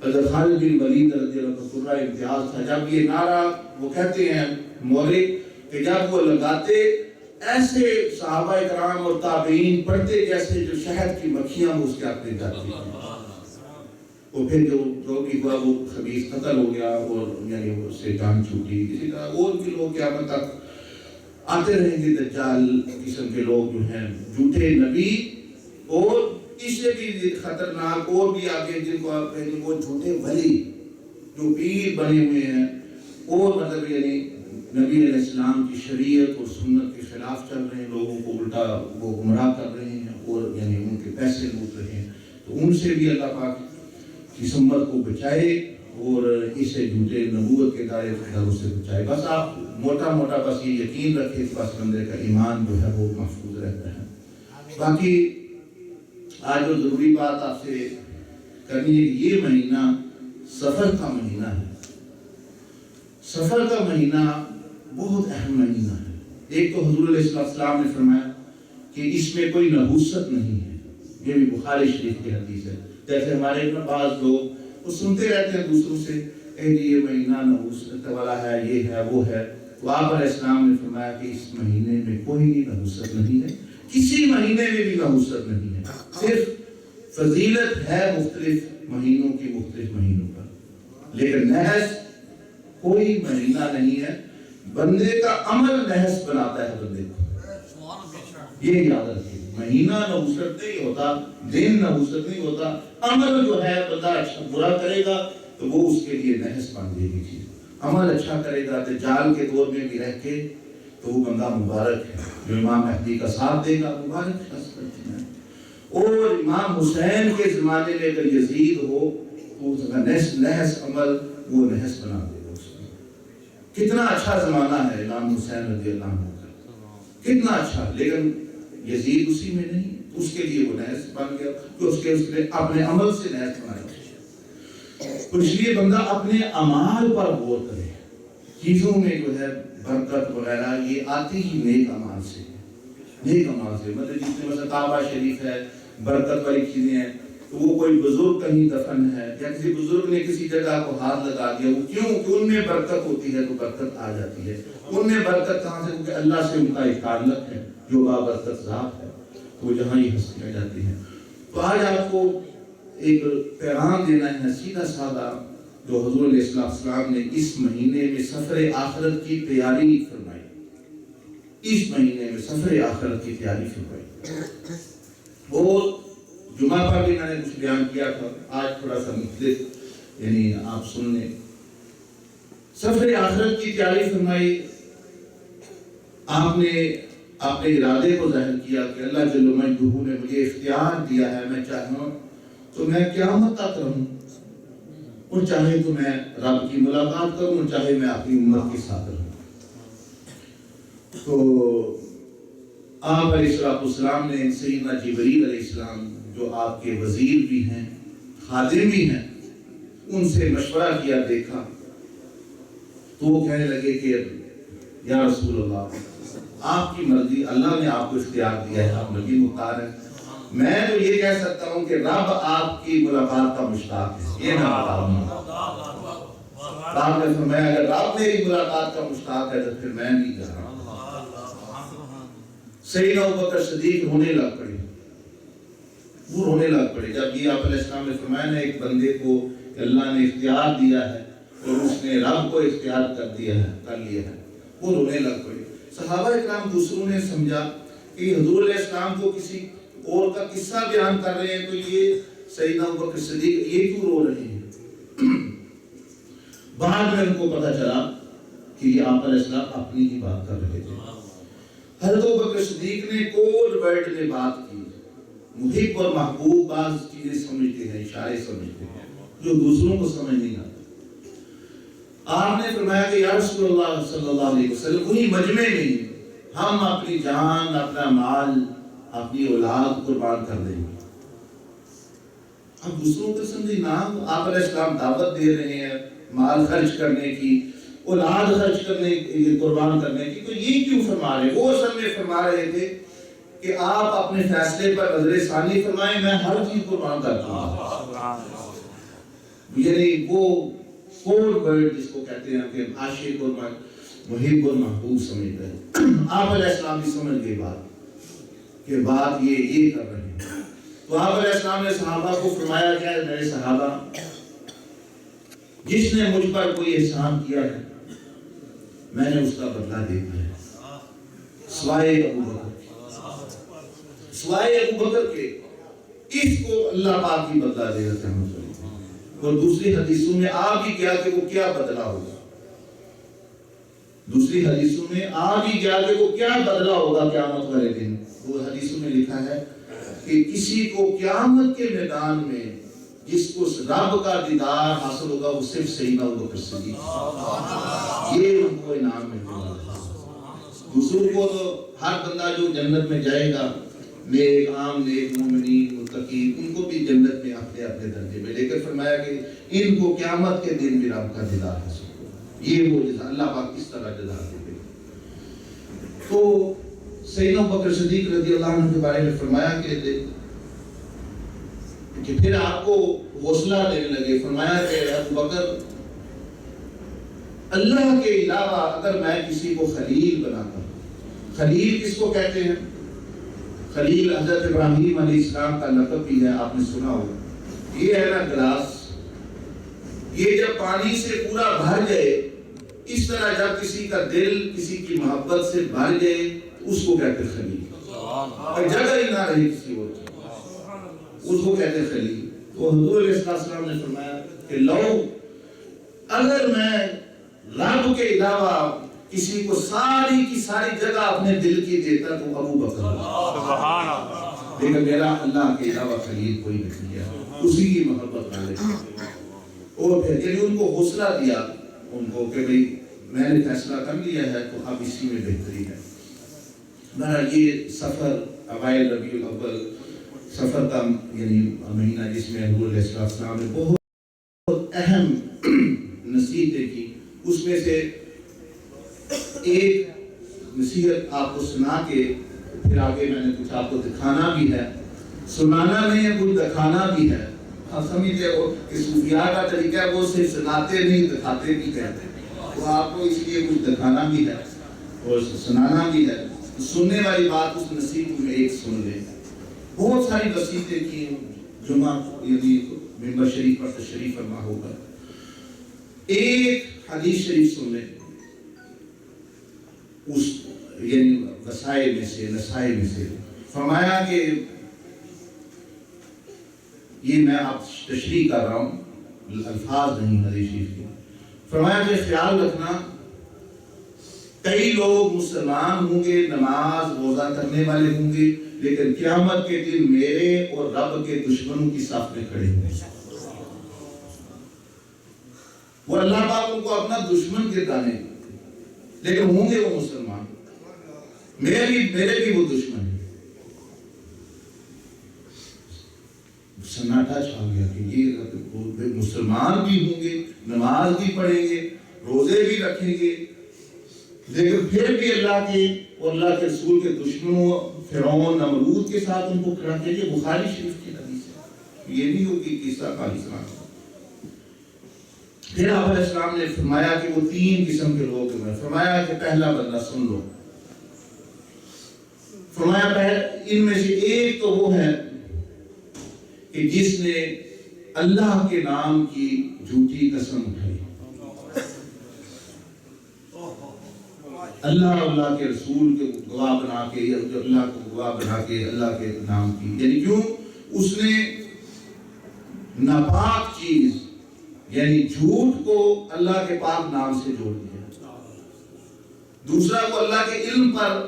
A: حضرت خالد بن ولید رضی اللہ عنہ کا امتیاز تھا، جب یہ نعرہ وہ کہتے ہیں مورخ کہ جب وہ لگاتے ایسے صحابہ کرام اور تابعین پڑھتے جیسے جو شہد کی مکھیاں وہ اس کے اپنے جاتی ہیں، وہ پھر جو بھی ہوا وہ خبیث قتل ہو گیا اور یعنی اس سے جان چھوٹی، اسی طرح اور بھی لوگ قیامت تک آتے رہیں گے، دجال قسم کے لوگ جو ہیں جھوٹے نبی، اور اس سے بھی خطرناک اور بھی آگے جن کو آپ کہیں گے وہ جھوٹے ولی جو پیر بنے ہوئے ہیں، اور مطلب یعنی نبی علیہ السلام کی شریعت اور سنت کے خلاف چل رہے ہیں، لوگوں کو الٹا وہ گمراہ کر رہے ہیں اور یعنی ان کے پیسے لوٹ رہے ہیں، تو ان سے بھی اللہ پاک اس امت کو بچائے اور اسے جھوٹے نبوت کے دائرے سے بچائے۔ بس آپ موٹا موٹا بس یہ یقین رکھیں کہ بس بندے کا ایمان جو ہے وہ محفوظ رہتا ہے۔ باقی آج جو ضروری بات آپ سے کرنی ہے کہ یہ مہینہ سفر کا مہینہ ہے، سفر کا مہینہ بہت اہم مہینہ ہے۔ ایک تو حضور علیہ السلام نے فرمایا کہ اس میں کوئی نحوست نہیں ہے، یہ بھی بخاری شریف کی حدیث ہے۔ جیسے ہمارے بعض لوگ وہ سنتے رہتے ہیں دوسروں سے اے جی یہ مہینہ نحوست والا ہے، یہ ہے وہ ہے، تو آپ علیہ السلام نے فرمایا کہ اس مہینے میں کوئی نحوست نہیں ہے، کسی مہینے میں بھی نحوست نہیں ہے، صرف فضیلت ہے مختلف مہینوں کی مختلف مہینوں پر، لیکن نحس کوئی مہینہ نہیں ہے۔ بندے کا عمل نحس بناتا ہے بندے کو، یہ یاد رکھیے، مہینہ نحوست نہیں ہوتا، دن نحوست نہیں ہوتا، عمل جو ہے بندہ اچھا برا کرے گا تو وہ اس کے لیے نحس بن جائے گی چیز، عمل اچھا کرے گا دجال کے دور میں بھی رہ کے تو وہ بندہ مبارک ہے، جو امام مہدی کا ساتھ دے گا مبارک ہے۔ اور امام حسین کے زمانے میں اگر یزید ہو تو اس کا نحس عمل وہ نحس بنا دے گا اس کو۔ کتنا اچھا زمانہ ہے امام حسین رضی اللہ عنہ کا، کتنا اچھا، لیکن یزید اسی میں نہیں، اس کے لیے وہ نحس بن گیا کہ اس کے اپنے عمل سے نحس بنایا۔ تو اس لیے بندہ اپنے اعمال پر غور کرے، چیزوں میں جو ہے برکت وغیرہ یہ آتی ہی نیک اعمال سے، نیک اعمال سے، مطلب جس میں مثلا کعبہ شریف ہے، برکت والی چیزیں ہیں، تو وہ کوئی بزرگ کہیں دفن ہے یا کسی بزرگ نے کسی جگہ کو ہاتھ لگا دیا، وہ کیوں کہ ان میں برکت ہوتی ہے تو برکت آ جاتی ہے. ان میں برکت کہاں سے؟ کیونکہ اللہ سے ان کا ایک تعلق ہے جو بابرکت ذات ہے، تو وہ جہاں ہی ہنسیاں جاتی ہیں. تو آج آپ کو ایک پیغام دینا ہے سیدھا سادہ، جو حضور علیہ السلام نے اس مہینے میں سفر آخرت کی تیاری فرمائی. اس مہینے میں سفر آخرت کی تیاری فرمائی. وہ جمعہ پر بھی میں نے کچھ بیان کیا تھا، آج تھوڑا سا مختلف یعنی آپ سن لیں. سفر آخرت کی تیاری فرمائی. آپ نے اپنے ارادے کو ظاہر کیا کہ اللہ جل مجدہ نے مجھے اختیار دیا ہے، میں چاہوں تو میں قیامت تک رہوں، اور چاہے تو میں رب کی ملاقات کروں، اور چاہے میں اپنی امت کے ساتھ رہوں. تو آپ علیہ السلام نے سیدنا جبریل علیہ السلام جو آپ کے وزیر بھی ہیں، خادم بھی ہیں، ان سے مشورہ کیا، دیکھا تو وہ کہنے لگے کہ یا رسول اللہ، آپ کی مرضی، اللہ نے آپ کو اختیار دیا ہے، آپ نبی مختار ہیں. میں تو یہ کہہ سکتا ہوں کہ رب آپ کی ملاقات کا مشتاق ہے، یہ میں بتا رہا ہوں. آپ نے فرمایا اگر رب میری ملاقات کا مشتاق ہے تو پھر میں نہیں جا رہا. سیدنا ابوبکر صدیق رونے لگ پڑے. وہ رونے لگ پڑے جب یہ آپ علیہ السلام نے فرمایا نا ایک بندے کو کہ اللہ نے اختیار دیا ہے اور اس نے رب کو اختیار کر لیا ہے، وہ رونے لگ پڑے. صحابہ اکرام دوسروں نے سمجھا کہ حضور علیہ السلام کو کسی اور کا قصہ بیان کر رہے ہیں، تو یہ سیدنا ابوبکر صدیق یہ کیوں رو رہے ہیں؟ بعد میں ان کو پتہ چلا کہ یہ آپ علیہ السلام اپنی ہی بات کر رہے تھے. حضرت ابوبکر صدیق نے کوڈ ورڈ میں بات کی. محب اور محبوب بعض چیزیں سمجھتے ہیں، اشارے سمجھتے ہیں جو دوسروں کو سمجھ نہیں آتا. آپ نے فرمایا کہ یا رسول اللہ صلی اللہ علیہ وسلم، وہی مجمع میں ہم اپنی جان، اپنا مال، اپنی اولاد قربان کر دیں گے. اب دوسروں کو سمجھے نا، آپ علیہ السلام دعوت دے رہے ہیں مال خرچ کرنے کی، اولاد خرچ کرنے کی، قربان کرنے کی، تو یہ کیوں فرما رہے ہیں؟ وہ اصل میں فرما رہے تھے کہ آپ اپنے فیصلے پر نظر ثانی فرمائیں، میں ہر چیز قربان کرتا ہوں. یعنی وہ کوڈ ورڈ جس کو کہتے ہیں کہ عاشق اور محب اور محبوب سمجھتے ہیں. آپ علیہ السلام بھی سمجھ گئے بات کہ بات یہ کر رہے ہیں. تو آپ علیہ السلام نے صحابہ کو فرمایا کہ میرے صحابہ، جس نے مجھ پر کوئی احسان کیا ہے میں نے اس کا بدلہ دینا ہے، سوائے ابو بکر کے. اس کو اللہ پاک کی بدلہ دے رہے ہیں. اور دوسری حدیثوں میں آ بھی گیا کہ وہ کیا بدلہ ہوگا. دوسری حدیثوں میں آ بھی گیا کہ وہ کیا بدلہ ہوگا قیامت والے دن. وہ حدیثوں میں لکھا ہے کہ کسی کو قیامت کے میدان میں جس کو رب کا دیدار حاصل ہوگا وہ صرف سیدنا ابوبکر صدیق، یہ ان کو انعام ملنے والا ہے. دوسروں کو تو ہر بندہ جو جنت میں جائے گا، نیک عام، نیک مومنین، متقین، ان کو بھی جنت میں اپنے اپنے درجے میں، لیکن فرمایا کہ ان کو قیامت کے دن بھی رب کا دیدار حاصل ہوگا. یہ وہ جزا اللہ پاک کس طرح جزا دے گا. تو سیدنا ابوبکر صدیق رضی اللہ عنہ کے بارے میں فرمایا کہ پھر آپ کو حوصلہ دینے لگے. فرمایا کہ ابوبکر، اللہ کے علاوہ اگر میں کسی کو خلیل بناتا ہوں، خلیل کس کو کہتے ہیں؟ خلیل حضرت ابراہیم علیہ السلام کا لقب بھی ہے، آپ نے سنا ہوگا. یہ ہے نا گلاس، یہ جب پانی سے پورا بھر جائے، اس طرح جب کسی کا دل کسی کی محبت سے بھر جائے اس کو کہتے ہیں خلیل. اور جگہ ہی نہ رہے کسی اور کی، اس کو کہتے ہیں خلیل. تو حضور علیہ السلام نے فرمایا کہ لو اگر میں رب کے علاوہ کسی کو ساری کی ساری جگہ اپنے دل کی دیتا تو ابو بکر ہوتا، لیکن میرا اللہ کے علاوہ خلیل کوئی نہیں ہے، اسی کی محبت والے. اور پھر یعنی ان کو حوصلہ دیا ان کو کہ بھئی میں نے فیصلہ کر لیا ہے تو اب اسی میں بہتری ہے. میرا یہ سفر اوائل ربیع الاول سفر کا یعنی مہینہ جس میں حضور علیہ السلام نے بہت اہم نصیحتیں کی، اس میں سے ایک نصیحت آپ کو سنا کے پھر آگے میں نے کچھ آپ کو دکھانا بھی ہے. سنانا نہیں ہے، کچھ دکھانا بھی ہے. آپ سمجھتے ہو کہ صوفیاء کا طریقہ ہے، وہ صرف سناتے نہیں دکھاتے بھی کہتے ہیں. تو آپ کو اس لیے کچھ دکھانا بھی ہے اور سنانا بھی ہے. سننے والی بات اس نصیحت میں ایک سن لیں. بہت ساری نصیحتیں کی جمعہ یعنی ممبر شریف پر تشریف فرما ہوگا. ایک حدیث شریف سن لیں اس یعنی وسائل میں سے نسائل میں سے. فرمایا کہ یہ میں آپ تشریح کر رہا ہوں، الفاظ نہیں حدیث شریف کے. فرمایا کہ خیال رکھنا کئی لوگ مسلمان ہوں گے، نماز روزہ کرنے والے ہوں گے، لیکن قیامت کے دن میرے اور رب کے دشمنوں کی صف میں کھڑے ہوں گے. وہ اللہ پاک ان کو اپنا دشمن گردانے لیکن ہوں گے وہ مسلمان. میرے بھی وہ دشمن ہے. سناٹا چھا گیا کہ یہ مسلمان بھی ہوں گے، نماز بھی پڑھیں گے، روزے بھی رکھیں گے، لیکن پھر بھی اللہ کے اور اللہ کے رسول کے دشمنوں فرعون نمرود کے ساتھ ان کو کھڑا کیجیے. بخاری شریف کی حدیث ہے. یہ نہیں ہوگی قصہ کا اسلام. پھر آپ علیہ السلام نے فرمایا کہ وہ تین قسم کے لوگ ہیں. فرمایا کہ پہلا بندہ سن لو. فرمایا ان میں سے ایک تو وہ ہے کہ جس نے اللہ کے نام کی جھوٹی قسم اٹھائی. اللہ کے رسول کے گواہ بنا کے یا اللہ کو گواہ بنا کے اللہ کے نام کی، یعنی کیوں اس نے ناپاک چیز یعنی جھوٹ کو اللہ کے پاک نام سے جوڑ دیا. دوسرا کو اللہ کے علم پر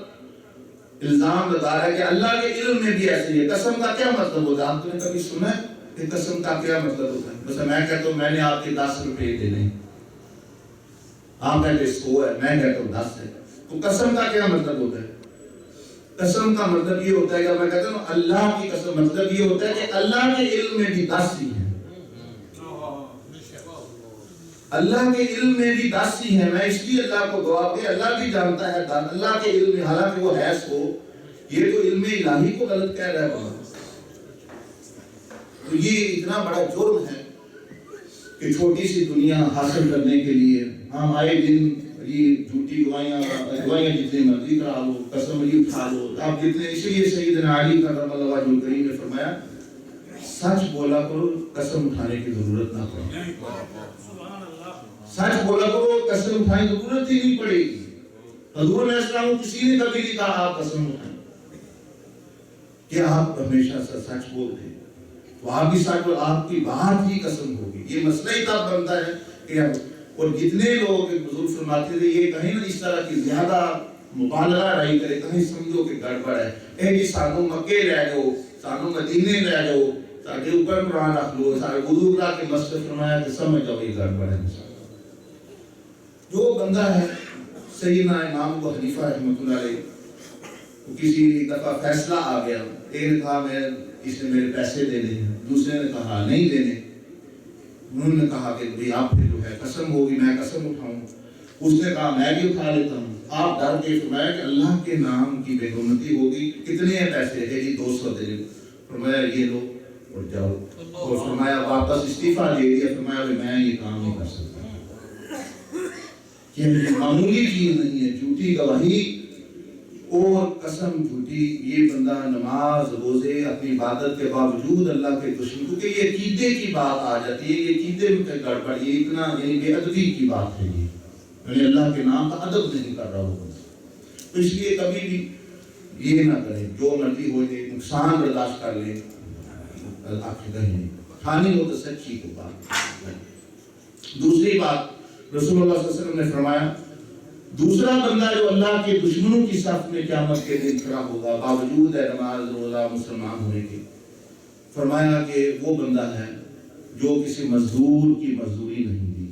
A: الزام لگا رہا ہے کہ اللہ کے علم میں بھی ایسے ہے. قسم کا کیا مطلب ہوتا ہے؟ آپ نے کبھی سنا ہے کہ قسم کا کیا مطلب ہوتا ہے؟ بس میں کہتا ہوں میں نے آپ کے 10 روپے دینے، آپ کہتے ہیں 100 ہے، میں کہتا ہوں 10 ہے. تو قسم کا کیا مطلب ہوتا ہے؟ قسم کا مطلب یہ ہوتا ہے کہ میں کہتا ہوں اللہ کی قسم، مطلب یہ ہوتا ہے کہ اللہ کے علم میں بھی 10 ہی ہیں. اللہ کے علم میں بھی 10 ہی ہیں. میں اس لیے اللہ کو دعا کہ اللہ بھی جانتا ہے اللہ کے علم میں، حالانکہ وہ حیث ہو، یہ تو علم الہی کو غلط کہہ رہا ہے. تو یہ اتنا بڑا جرم ہے کہ چھوٹی سی دنیا حاصل کرنے کے لیے ہم آئے دن یہ جھوٹی گواہیاں جتنی مرضی کرا لو، قسم اٹھا لو آپ جتنے. اسی لیے سیدنا علی کرم اللہ وجہہ الکریم نے فرمایا سچ بولا کرو، قسم اٹھانے کی ضرورت نہ پڑے. سچ بولا کرو، قسم اٹھانے کی ضرورت ہی نہیں پڑے گی. حضور علیہ السلام کسی نے کبھی نہیں کہا آپ قسم اٹھائیں، کہ آپ ہمیشہ سچ بولتے. تو آپ بھی سچ بول، آپ کی بات ہی قسم ہوگی. یہ مسئلہ ہی تب بنتا ہے کہ اور جتنے لوگ بزرگ فرماتے تھے یہ کہیں نہ اس طرح کی زیادہ مبالغہ رہی کرے، کہیں سمجھو کہ گڑبڑ ہے. اے جی سانو مکے رہ جاؤ، سانو مدینے رہ جاؤ، تاکہ اوپر قرآن رکھ لو، سارے وضو کرا کے مسجد فرمایا کہ سمجھ جاؤ یہ گڑبڑ ہے. جو بندہ ہے سیدنا امام ابو حنیفہ رحمۃ اللہ علیہ، کسی دفعہ فیصلہ آ گیا، ایک نے کہا میں اس نے میرے پیسے دینے ہیں، دوسرے نے کہا نہیں دینے. انہوں نے کہا کہ بھئی آپ پھر جو ہے قسم ہوگی میں قسم اٹھاؤں. اس نے کہا میں بھی اٹھا لیتا ہوں. آپ ڈر کے فرمایا کہ اللہ کے نام کی بے حرمتی ہوگی. کتنے ہیں پیسے؟ ہے جی 200 دے دو. فرمایا یہ لو اور جاؤ. اور فرمایا واپس استعفیٰ دے دیا. فرمایا میں یہ کام نہیں کر سکتا. یہ معمولی چیز نہیں ہے. جھوٹی گواہی اور قسم جھوٹی، یہ بندہ نماز روزے اپنی عبادت کے باوجود اللہ کے دشمن، کیونکہ یہ عقیدے کی بات آ جاتی ہے، یہ عقیدے میں گڑبڑ، یہ اتنا یعنی بے ادبی کی بات ہے. یہ یعنی اللہ کے نام کا ادب نہیں کر رہا ہوگا. تو اس لیے کبھی بھی یہ نہ کریں، جو مرضی ہو جائے نقصان برداشت کر لیں، آخر کہیں کھانی ہو تو سچی کو بات. دوسری بات رسول اللہ صلی اللہ علیہ وسلم نے فرمایا دوسرا بندہ جو اللہ کے دشمنوں کی صف میں قیامت کے دن کھڑا ہوگا باوجود ہے نماز روزہ مسلمان ہونے کے، فرمایا کہ وہ بندہ ہے جو کسی مزدور کی مزدوری نہیں دی.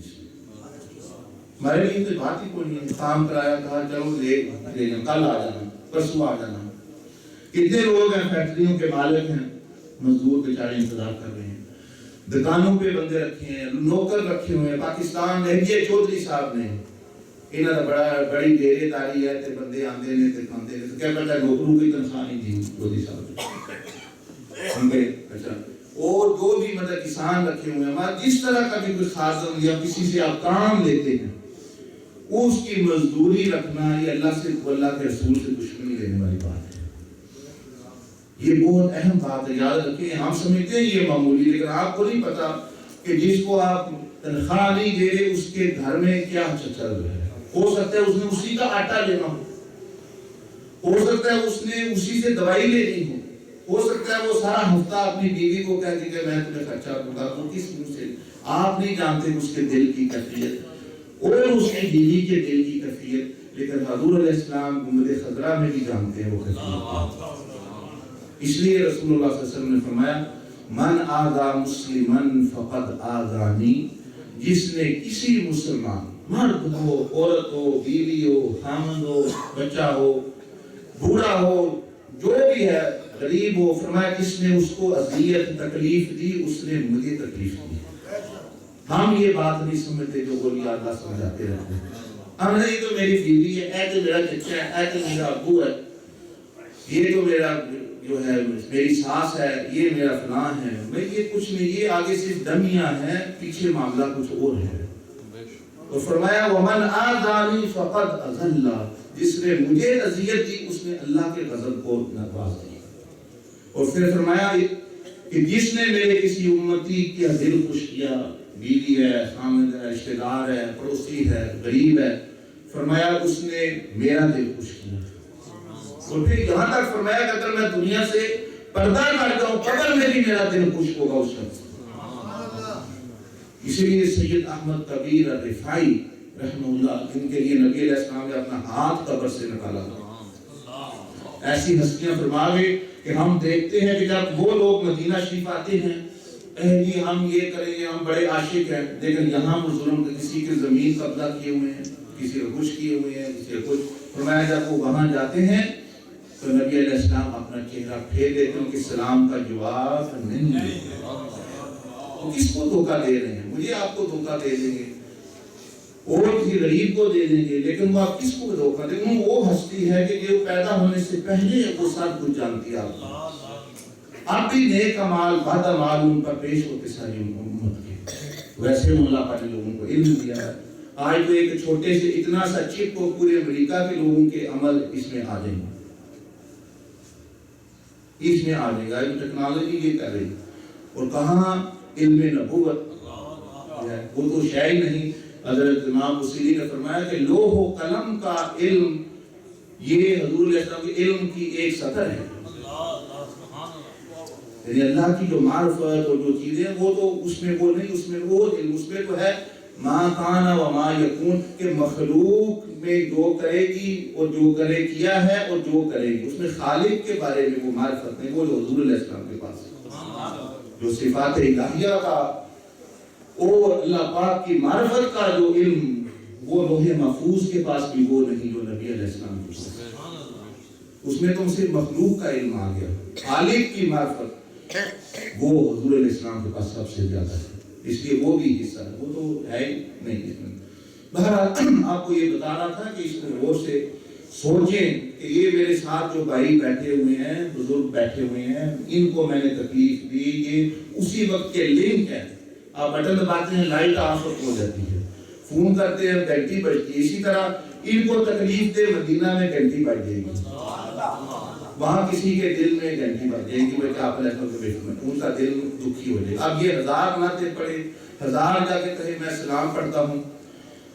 A: ہمارے لیے تو بات ہی کوئی نہیں. کام کرایا، کہا چلو لے کل آ جانا، پرسوں آ جانا. کتنے لوگ ہیں فیکٹریوں کے مالک ہیں، مزدور بیچارے انتظار کر رہے ہیں. دکانوں پہ بندے رکھے ہیں، نوکر رکھے ہوئے ہیں. پاکستان میں یہ چودھری صاحب نے انہاں دا بڑی ڈیرے داری ہے تے بندے آندے نے تے کھاندے نے. تو کیا پتہ نوکروں کی تنخواہ نہیں دی چودھری صاحب. ہم کہیں اچھا اور جو بھی مطلب کسان رکھے ہوئے ہیں ہمارا جس طرح کا بھی کوئی خادم یا کسی سے آپ کام لیتے ہیں اس کی مزدوری رکھنا یہ اللہ سے اللہ کے رسول سے دشمنی لینے والی بات ہے. یہ بہت اہم بات ہے, یاد رکھیں. ہم سمجھتے ہیں یہ معمولی, لیکن آپ کو نہیں پتا کہ جس کو آپ تنخواہ نہیں دے رہے اس کے گھر میں کیا چل رہا ہے. ہو سکتا ہے اس نے اسی کا آٹا لینا ہو سکتا ہے اس نے اسی سے دوائی لینی ہو سکتا ہے وہ سارا ہفتہ اپنی بیوی کو کہتی کہ میں تمہیں خرچہ دوں گا. تو کس منہ سے آپ نہیں جانتے اس کے دل کی کیفیت اور اس کی بیوی کے دل کی کیفیت, لیکن حضور علیہ السلام گنبد خضرا میں بھی جانتے ہیں وہ کیفیت. اس لیے رسول اللہ صلی اللہ علیہ وسلم نے فرمایا من آذا مسلمن فقد آذانی, جس نے کسی مسلمان مرد ہو عورت ہو بیوی ہو خامند ہو بچہ ہو بوڑھا ہو جو بھی ہے غریب ہو, فرمایا جس نے اس کو اذیت تکلیف دی اس نے مجھے تکلیف دی. ہم یہ بات نہیں سمجھتے جو اولیاء اللہ سمجھاتے رہتے ہیں. ہم نہیں تو میری بیوی ہے, اے تو میرا چچا ہے, اے تو میرا ابو ہے, یہ تو میرا جو ہے میری ساس ہے, یہ میرا فلان ہے. میں یہ کچھ نہیں, یہ آگے صرف دمیاں ہیں, پیچھے معاملہ کچھ اور ہے. تو فرمایا ومن آذانی فقد اذل, جس نے مجھے اذیت دی اس نے اللہ کے غضب کو نواز دیا. اور پھر فرمایا کہ جس نے میرے کسی امتی کا دل خوش کیا, بیوی ہے, خامد ہے, رشتہ دار ہے, پڑوسی ہے, غریب ہے, فرمایا اس نے میرا دل خوش کیا. اور پھر یہاں تک فرمایا کہ اگر میں دنیا سے پردہ کر جاؤں قبر میں بھی میرا دل خوش ہوگا اس شخص. اسی لیے سید احمد کبیر الرفاعی رحمہ اللہ, ان کے لیے نبی علیہ السلام نے اپنا ہاتھ قبر سے نکالا تھا. ایسی ہستیاں فرما گئے کہ ہم دیکھتے ہیں کہ جب وہ لوگ مدینہ شریف آتے ہیں, اے جی ہم یہ کریں گے, ہم بڑے عاشق ہیں, لیکن یہاں وہ ظلم کسی کے زمین قبضہ کیے ہوئے ہیں, کسی کو کچھ کیے ہوئے ہیں, کسی کو کچھ. فرمایا جب وہ وہاں جاتے ہیں تو نبی علیہ السلام اپنا چہرہ پھیر دیتے ہیں کہ سلام کا جواب نہیں دیتے. وہ کس کو دھوکہ دے رہے ہیں؟ مجھے آپ کو دھوکہ دے دیں گے اور کسی غریب کو دے دیں گے, لیکن وہ آپ کس کو دھوکہ دیں گے؟ وہ ہستی ہے کہ جو پیدا ہونے سے پہلے وہ سب کچھ جانتی ہے. اب بھی نیک اعمال بد اعمال ان پر پیش ہوتے ساری امت کے. ویسے اللہ پاک نے لوگوں کو علم دیا ہے. آج تو ایک چھوٹے سے اتنا سا چپ کو پورے امریکہ کے لوگوں کے عمل اس میں آ جائیں گے, اس میں آ جائے گا. ٹیکنالوجی یہ کر رہی, اور کہاں علم نبوت ہے, وہ تو شے ہی نہیں. حضرت امام بصیری نے فرمایا کہ لوح و قلم کا علم یہ حضور علیہ السلام کے علم کی ایک سطر ہے. یعنی اللہ کی جو معرفت اور جو چیزیں وہ تو اس میں وہ نہیں, اس میں وہ علم, اس میں تو ہے ما کان و ما یکون, کہ مخلوق میں جو کرے گی اور جو کرے کیا ہے اور جو کرے گی, اس میں خالق کے بارے میں وہ معرفت نہیں, وہ جو حضور علیہ السلام کے پاس ہے. جو صفات الہیہ کا اور اللہ پاک کی معرفت کا جو علم وہ لوح محفوظ کے پاس بھی وہ نہیں جو نبی علیہ السلام کے پاس. اس میں تو صرف مخلوق کا علم آ گیا, خالق کی معرفت وہ حضور علیہ السلام کے پاس سب سے زیادہ ہے. اس لیے وہ بھی حصہ ہے, وہ تو ہے نہیں اس میں. بہرحال آپ کو یہ بتانا تھا کہ اس کو غور سے سوچیں کہ یہ میرے ساتھ جو بھائی بیٹھے ہوئے ہیں, بزرگ بیٹھے ہوئے ہیں, ان کو میں نے تکلیف دی, یہ اسی وقت کے لنک ہے. آپ بٹن دباتے ہیں لائٹ آف ہو جاتی ہے, فون کرتے ہیں گھنٹی بجتی ہے. اسی طرح ان کو تکلیف دے مدینہ میں گھنٹی بج جائے گی, وہاں کسی کے دل میں گھنٹی بج جائے گی, بیٹا آپ ان کا دل دکھی ہو جائے. اب یہ 1000 نعتیں پڑھے, 1000 جا کے کہے میں سلام پڑھتا ہوں.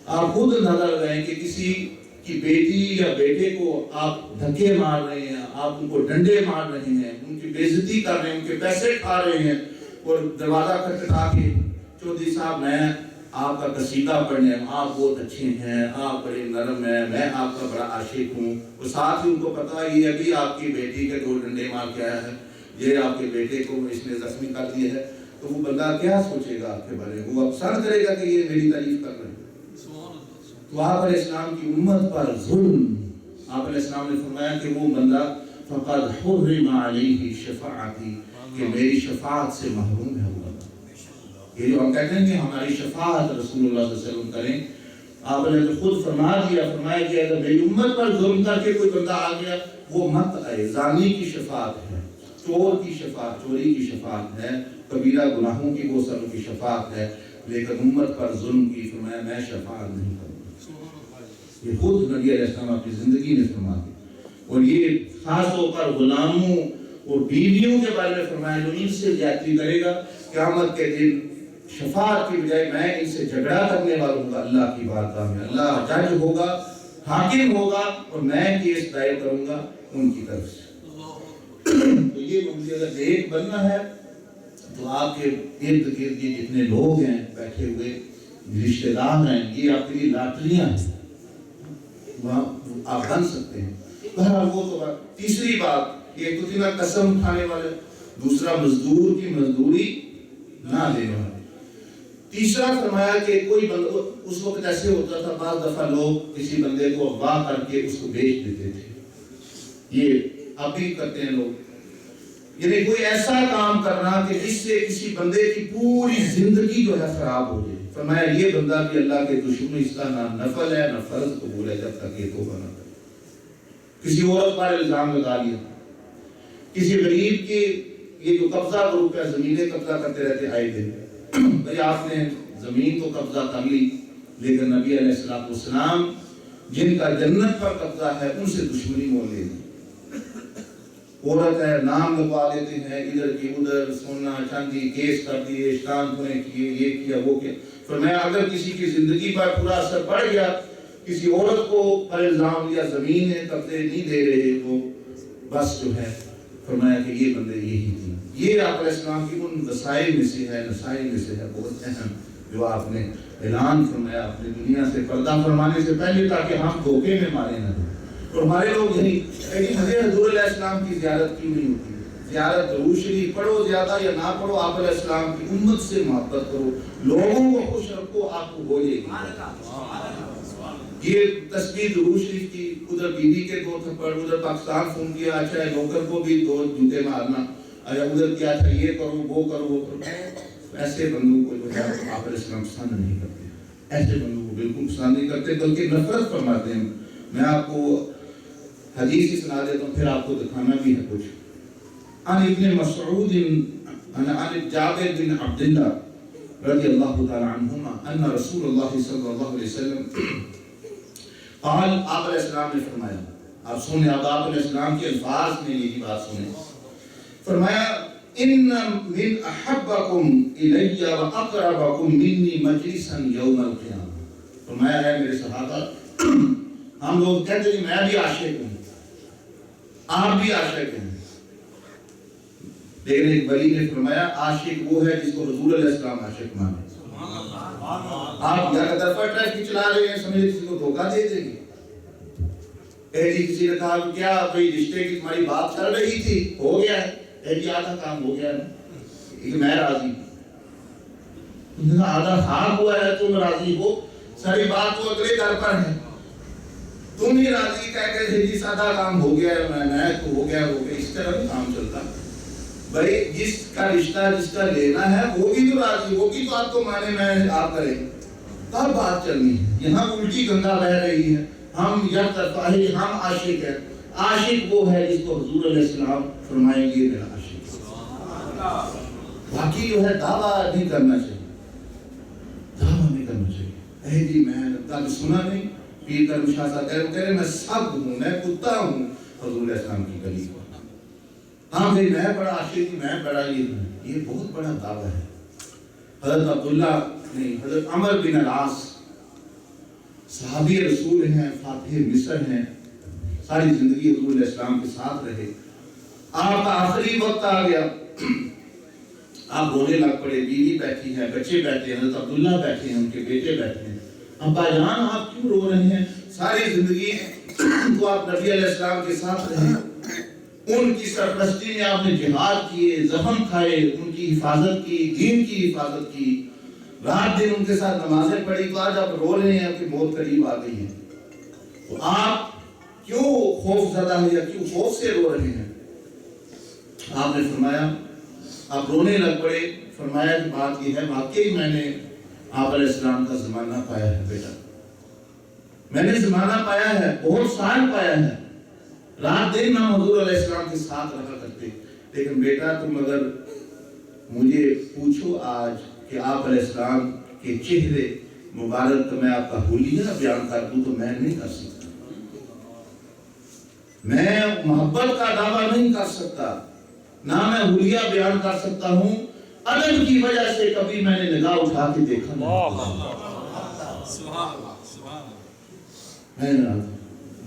A: آپ خود نظر لگائیں کہ کسی کی بیٹی یا بیٹے کو آپ دھکے مار رہے ہیں, آپ ان کو ڈنڈے مار رہے ہیں, ان کی بے عزتی کر رہے ہیں, ان کے پیسے کھا رہے ہیں, اور دروازہ کھٹکھٹا کے چودھری صاحب میں آپ کا قصیدہ پڑھنے, آپ بہت اچھے ہیں, آپ بڑے نرم ہیں, میں آپ کا بڑا عاشق ہوں. اور ساتھ ہی ان کو پتا ہے یہ ابھی آپ کی بیٹی کے 2 ڈنڈے مار کے آیا ہے, یہ آپ کے بیٹے کو اس نے زخمی کر دیا ہے. تو وہ بندہ کیا سوچے گا آپ کے بارے میں؟ وہ افسر کرے گا کہ یہ میری تعریف کر رہے ہیں. تو آپ علیہ السلام کی امت پر ظلم, آپ علیہ السلام نے فرمایا کہ وہ بندہ فقد حرم علیہ شفاعتی, کہ میری شفاعت سے محروم ہے وہ بندہ. یہ جو ہم کہتے ہیں کہ ہماری شفاعت رسول اللہ صلی اللہ علیہ وسلم کریں, آپ نے خود فرمایا کہ اگر میری امت پر ظلم کر کے کوئی بندہ آ گیا وہ مت آئے. زانی کی شفاعت ہے, چور کی شفاعت چوری کی شفاعت ہے، کبیرہ گناہوں کی وہ سب کی شفاعت ہے، لیکن امت پر ظلم کی فرمایا میں شفاعت نہیں کروں۔ یہ خود نبی علیہ السلام اپنی زندگی میں فرما دی، اور یہ خاص طور پر غلاموں اور بیویوں کے بارے میں فرمایا جو ان سے زیادتی کرے گا قیامت کے دن شفاعت کی بجائے میں ان سے جھگڑا کرنے والا ہوں گا اللہ کی بارگاہ میں۔ اللہ جج ہوگا، حاکم ہوگا، اور میں کیس دائر کروں گا ان کی طرف سے۔ تو یہ مجھے اگر ایک بننا ہے تو آپ کے ارد گرد جتنے لوگ ہیں بیٹھے ہوئے رشتہ دار ہیں، یہ آپ کے لیے لاٹریاں ہیں، وہاں آپ بن سکتے ہیں۔ بہرحال وہ تو بات۔ تیسری بات، ایک تو تھی نا قسم اٹھانے والے، دوسرا مزدور کی مزدوری نہ لینے والے۔ تیسرا فرمایا کہ کوئی بندہ، اس وقت ایسے ہوتا تھا بعض دفعہ لوگ کسی بندے کو اغوا کر کے اس کو بیچ دیتے تھے، یہ اب بھی کرتے ہیں لوگ، یعنی کوئی ایسا کام کرنا کہ جس سے کسی بندے کی پوری زندگی جو ہے خراب ہو جائے۔ فرمایا یہ بندہ بھی اللہ کے دشمن، اس کا نہ نفل ہے نہ فرض قبول ہے جب تک یہ توبہ نہ کرے۔ کسی عورت پر الزام لگا لیا، کسی غریب کی، یہ جو قبضہ گروپ ہے زمینیں قبضہ کرتے رہتے آئے دن، بھئی آپ نے زمین تو قبضہ کر لی، لیکن نبی علیہ السلام جن کا جنت پر قبضہ ہے ان سے دشمنی مول لے دی۔ عورت ہے، نام لگوا دیتے ہیں، ادھر کی ادھر، سونا چاندی کیس کر دیے، اشتان کھونے کیے، یہ کیا وہ کیا۔ فرمایا اگر کسی کی زندگی پر پورا اثر پڑ گیا، کسی عورت کو پر الزام لیا زمین ہے قبضے نہیں دے رہے، تو بس جو ہے فرمایا کہ یہ بندے یہی تھی۔ یہ آپ علیہ السلام کی ان وسائل میں سے ہے، نسائل میں سے ہے بہت اہم، جو آپ نے اعلان فرمایا اپنی دنیا سے پردہ فرمانے سے پہلے، تاکہ ہم دھوکے میں مارے نہ جائیں۔ اور ہمارے لوگ یعنی مجھے حضور علیہ السلام کی زیارت کیوں نہیں ہوتی؟ زیارت ضرور شریف پڑھو زیادہ یا نہ پڑھو، آپ علیہ السلام کی امت سے محبت کرو، لوگوں کو خوش رکھو، آپ کو ہو جائے گی۔ یہ تسبیح ضرور شریف کی، ادھر بیوی کے 2 تھپڑ، ادھر پاکستان فون کیا، اچھا ہے نوکر کو بھی 2 جوتے مارنا، اچھا ادھر کیا، اچھا یہ کرو وہ کرو وہ کرو۔ ایسے بندوں کو جو ہے آپ علیہ السلام پسند نہیں کرتے، ایسے بندوں کو بالکل پسند نہیں کرتے، بلکہ نفرت فرماتے ہیں۔ میں آپ کو حدیث ہی سنا دیتا ہوں، پھر آپ کو دکھانا بھی ہے کچھ۔ عن ابن مسعود عن جابر بن عبد اللہ رضی اللہ تعالی عنہما ان رسول اللہ صلی اللہ علیہ وسلم قال، آپ علیہ السلام نے فرمایا، آپ سنیں، آپ علیہ السلام کے الفاظ میں یہی بات سنیں، فرمایا ان من احبکم الی و اقربکم منی مجلسا یوم القیامہ۔ فرمایا ہے میرے صحابہ، ہم لوگ کہتے ہیں میں بھی عاشق ہوں، آپ بھی عاشق ہیں، لیکن ایک ولی نے فرمایا عاشق وہ ہے جس کو حضور علیہ السلام عاشق مانے۔ آپ یا طرفہ ٹریفک چلا رہے ہیں، سمجھے کسی کو دھوکہ دے دیں گے۔ اے جی کسی نے کہا کہ کیا کوئی رشتے کی تمہاری بات چل رہی تھی، ہو گیا ہے؟ اے جی آدھا کام ہو گیا ہے، میں راضی ہوں۔ آدھا خواب ہوا ہے، تم راضی ہو، ساری بات تو اگلے گھر پر ہے، تم ہی راضی کہہ کے جی سادہ کام ہو گیا ہے، میں تو ہو گیا اس طرح بھی کام چلتا۔ بھائی جس کا رشتہ جس کا لینا ہے وہ بھی تو راضی، وہ بھی تو آپ کو مانے میں آپ کریں، تب بات چلنی ہے۔ یہاں الٹی گنگا بہ رہی ہے، ہم یک طرفہ ہے، ہم عاشق ہیں۔ عاشق وہ ہے جس کو حضور علیہ السلام فرمائیں گے میرا عاشق۔ باقی جو ہے دعویٰ نہیں کرنا چاہیے، دعویٰ نہیں کرنا چاہیے۔ اے جی میں کبھی سنا نہیں، پیر کرم شاہ صاحب کہہ رہے میں سب ہوں، میں کتا ہوں حضور علیہ السلام کی گلی کو۔ ہاں بھئی میں بڑا عاشق، میں بڑا یہ بہت بڑا دعویٰ ہے۔ حضرت عبداللہ نہیں، حضرت عمر بن العاص صحابی رسول ہیں، فاتح مصر ہیں، ساری زندگی حضور علیہ السلام کے ساتھ رہے۔ آپ کا آخری وقت آ گیا، آپ رونے لگ پڑے، بیوی بیٹھی ہے، بچے بیٹھے ہیں، حضرت عبداللہ بیٹھے ہیں، ان کے بیٹے بیٹھے ہیں۔ ابا جان آپ کیوں رو رہے ہیں؟ ساری زندگی تو آپ نبی علیہ السلام کے ساتھ رہے، ان کی سرپرستی میں آپ نے جہاد کیے، زخم کھائے، ان کی حفاظت کی، دین کی حفاظت کی، رات دن ان کے ساتھ نمازیں پڑھی، تو آج آپ رو رہے ہیں کہ موت قریب آ گئی ہے، تو آپ کیوں خوف زدہ ہیں یا کیوں خوف سے رو رہے ہیں؟ آپ نے فرمایا، آپ رونے لگ پڑے، فرمایا کہ بات یہ ہے واقعی میں نے آپ علیہ السلام کا زمانہ پایا ہے بیٹا، میں نے زمانہ پایا ہے، بہت سال پایا ہے، رات دن ہم حضور علیہ السلام کے ساتھ رہا کرتے، لیکن بیٹا تم اگر مجھے پوچھو آج کہ آپ علیہ السلام کے چہرے مبارک کا میں آپ کا حلیہ بیان کر دوں تو میں نہیں کر سکتا، میں محبت کا دعویٰ نہیں کر سکتا، نہ میں حلیہ بیان کر سکتا ہوں۔ ادب کی وجہ سے کبھی میں نے نگاہ اٹھا کے دیکھا نہیں، میں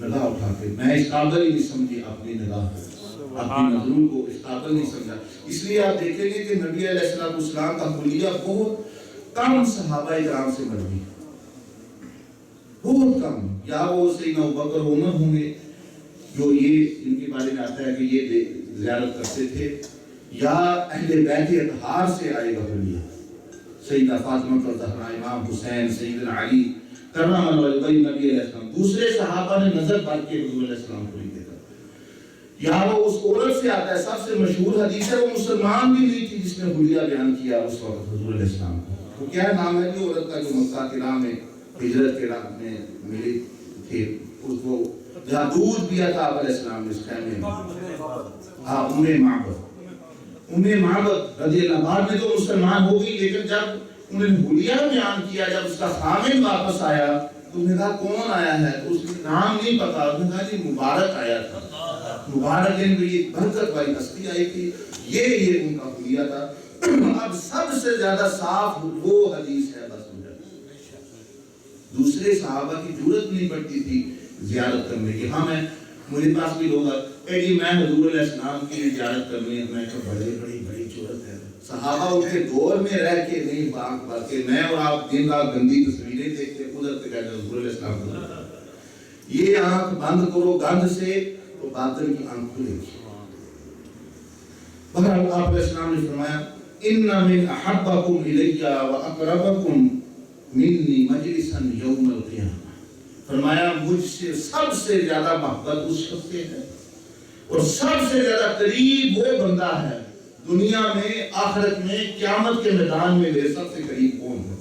A: نگاہ اٹھا کے میں اس قابل ہی نہیں سمجھی اپنی نگاہ کو، اپنی نظروں کو اس قابل نہیں سمجھا۔ اس لیے آپ دیکھیں گے کہ نبی علیہ السلام کا حلیہ بہت کم صحابہ کرام سے مروی ہے، بہت کم، یا وہ سیدنا ابوبکر عمر ہوں گے جو یہ ان کے بارے میں آتا ہے کہ یہ زیارت کرتے تھے، یا اہل بیت اطہار سے آئے گا حلیہ، سیدہ فاطمہ الزہرا، امام حسین، سیدنا علی کرم اللہ وجہہ، نبی علیہ السلام۔ دوسرے صحابہ نے نظر بھر کے حضور علیہ السلام کو نہیں دیکھا، یا وہ اس عورت سے آتا ہے، سب سے مشہور حدیث ہے، وہ مسلمان بھی نہیں تھی جس نے حلیہ بیان کیا اس وقت حضور علیہ السلام کو۔ وہ کیا نام ہے جو عورت کا جو مکہ کے راہ میں ہجرت کے راہ میں ملی تھی، اس کو جہاں دودھ پیا تھا آپ علیہ السلام نے اس خیمے میں، ہاں، ام معبد رضی اللہ عنہ میں تو مسلمان ہو گئی، لیکن جب انہوں نے حلیہ بیان کیا، جب اس کا خامن واپس آیا تو انہوں نے کہا کون آیا ہے، تو اس کا نام نہیں پتا، انہوں نے کہا جی مبارک آیا تھا، مبارک یعنی یہ برکت والی ہستی آئی تھی، یہ ان کا حلیہ تھا۔ اب سب سے زیادہ صاف وہ حدیث ہے بس مجھے، دوسرے صحابہ کی جرأت نہیں پڑتی تھی زیارت کرنے کی۔ ہاں، مجھے پاس بھی لوگ جی میں حضور علیہ السلام کی زیارت کرنی ہے، میں کہا بڑی جرأت ہے، صحابہ ان کے دور میں رہ کے نہیں باق باقی میں اور آپ دن رات گندی تصویریں دیکھتے ادھر سے کہتے حضور علیہ السلام کو یہ آنکھ بند کرو گند سے تو باطن کی آنکھ کھلے گی۔ بہرحال آپ علیہ السلام نے فرمایا ان من احبکم الی واقربکم منی مجلسا یوم القیامہ، فرمایا مجھ سے سب سے زیادہ محبت اس شخص سے ہے اور سب سے زیادہ قریب وہ بندہ ہے دنیا میں، آخرت میں، قیامت کے میدان میں میرے سب سے قریب کون ہے،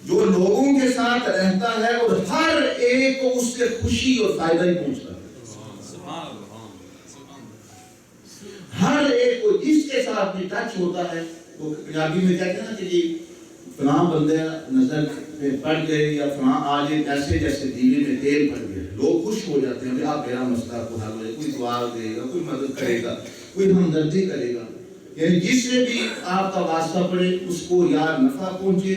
A: جو لوگوں کے ساتھ رہتا ہے اور ہر ایک کو اس سے خوشی اور فائدہ ہی پہنچتا ہے، ہر ایک کو جس کے ساتھ بھی ٹچ ہوتا ہے۔ وہ پنجابی میں کہتے ہیں نا کہ جی فلاں بندے نظر پہ پڑ گئے یا فلاں آج ایسے جیسے دیوے میں تیل پڑ گئے، لوگ خوش ہو جاتے ہیں کہ آپ میرا مسئلہ کو حل ہوئے، کوئی دعا دے گا، کوئی مدد کرے گا، کوئی ہمدردی کرے گا، یعنی جس سے بھی آپ کا واسطہ پڑے اس کو یا نفع پہنچے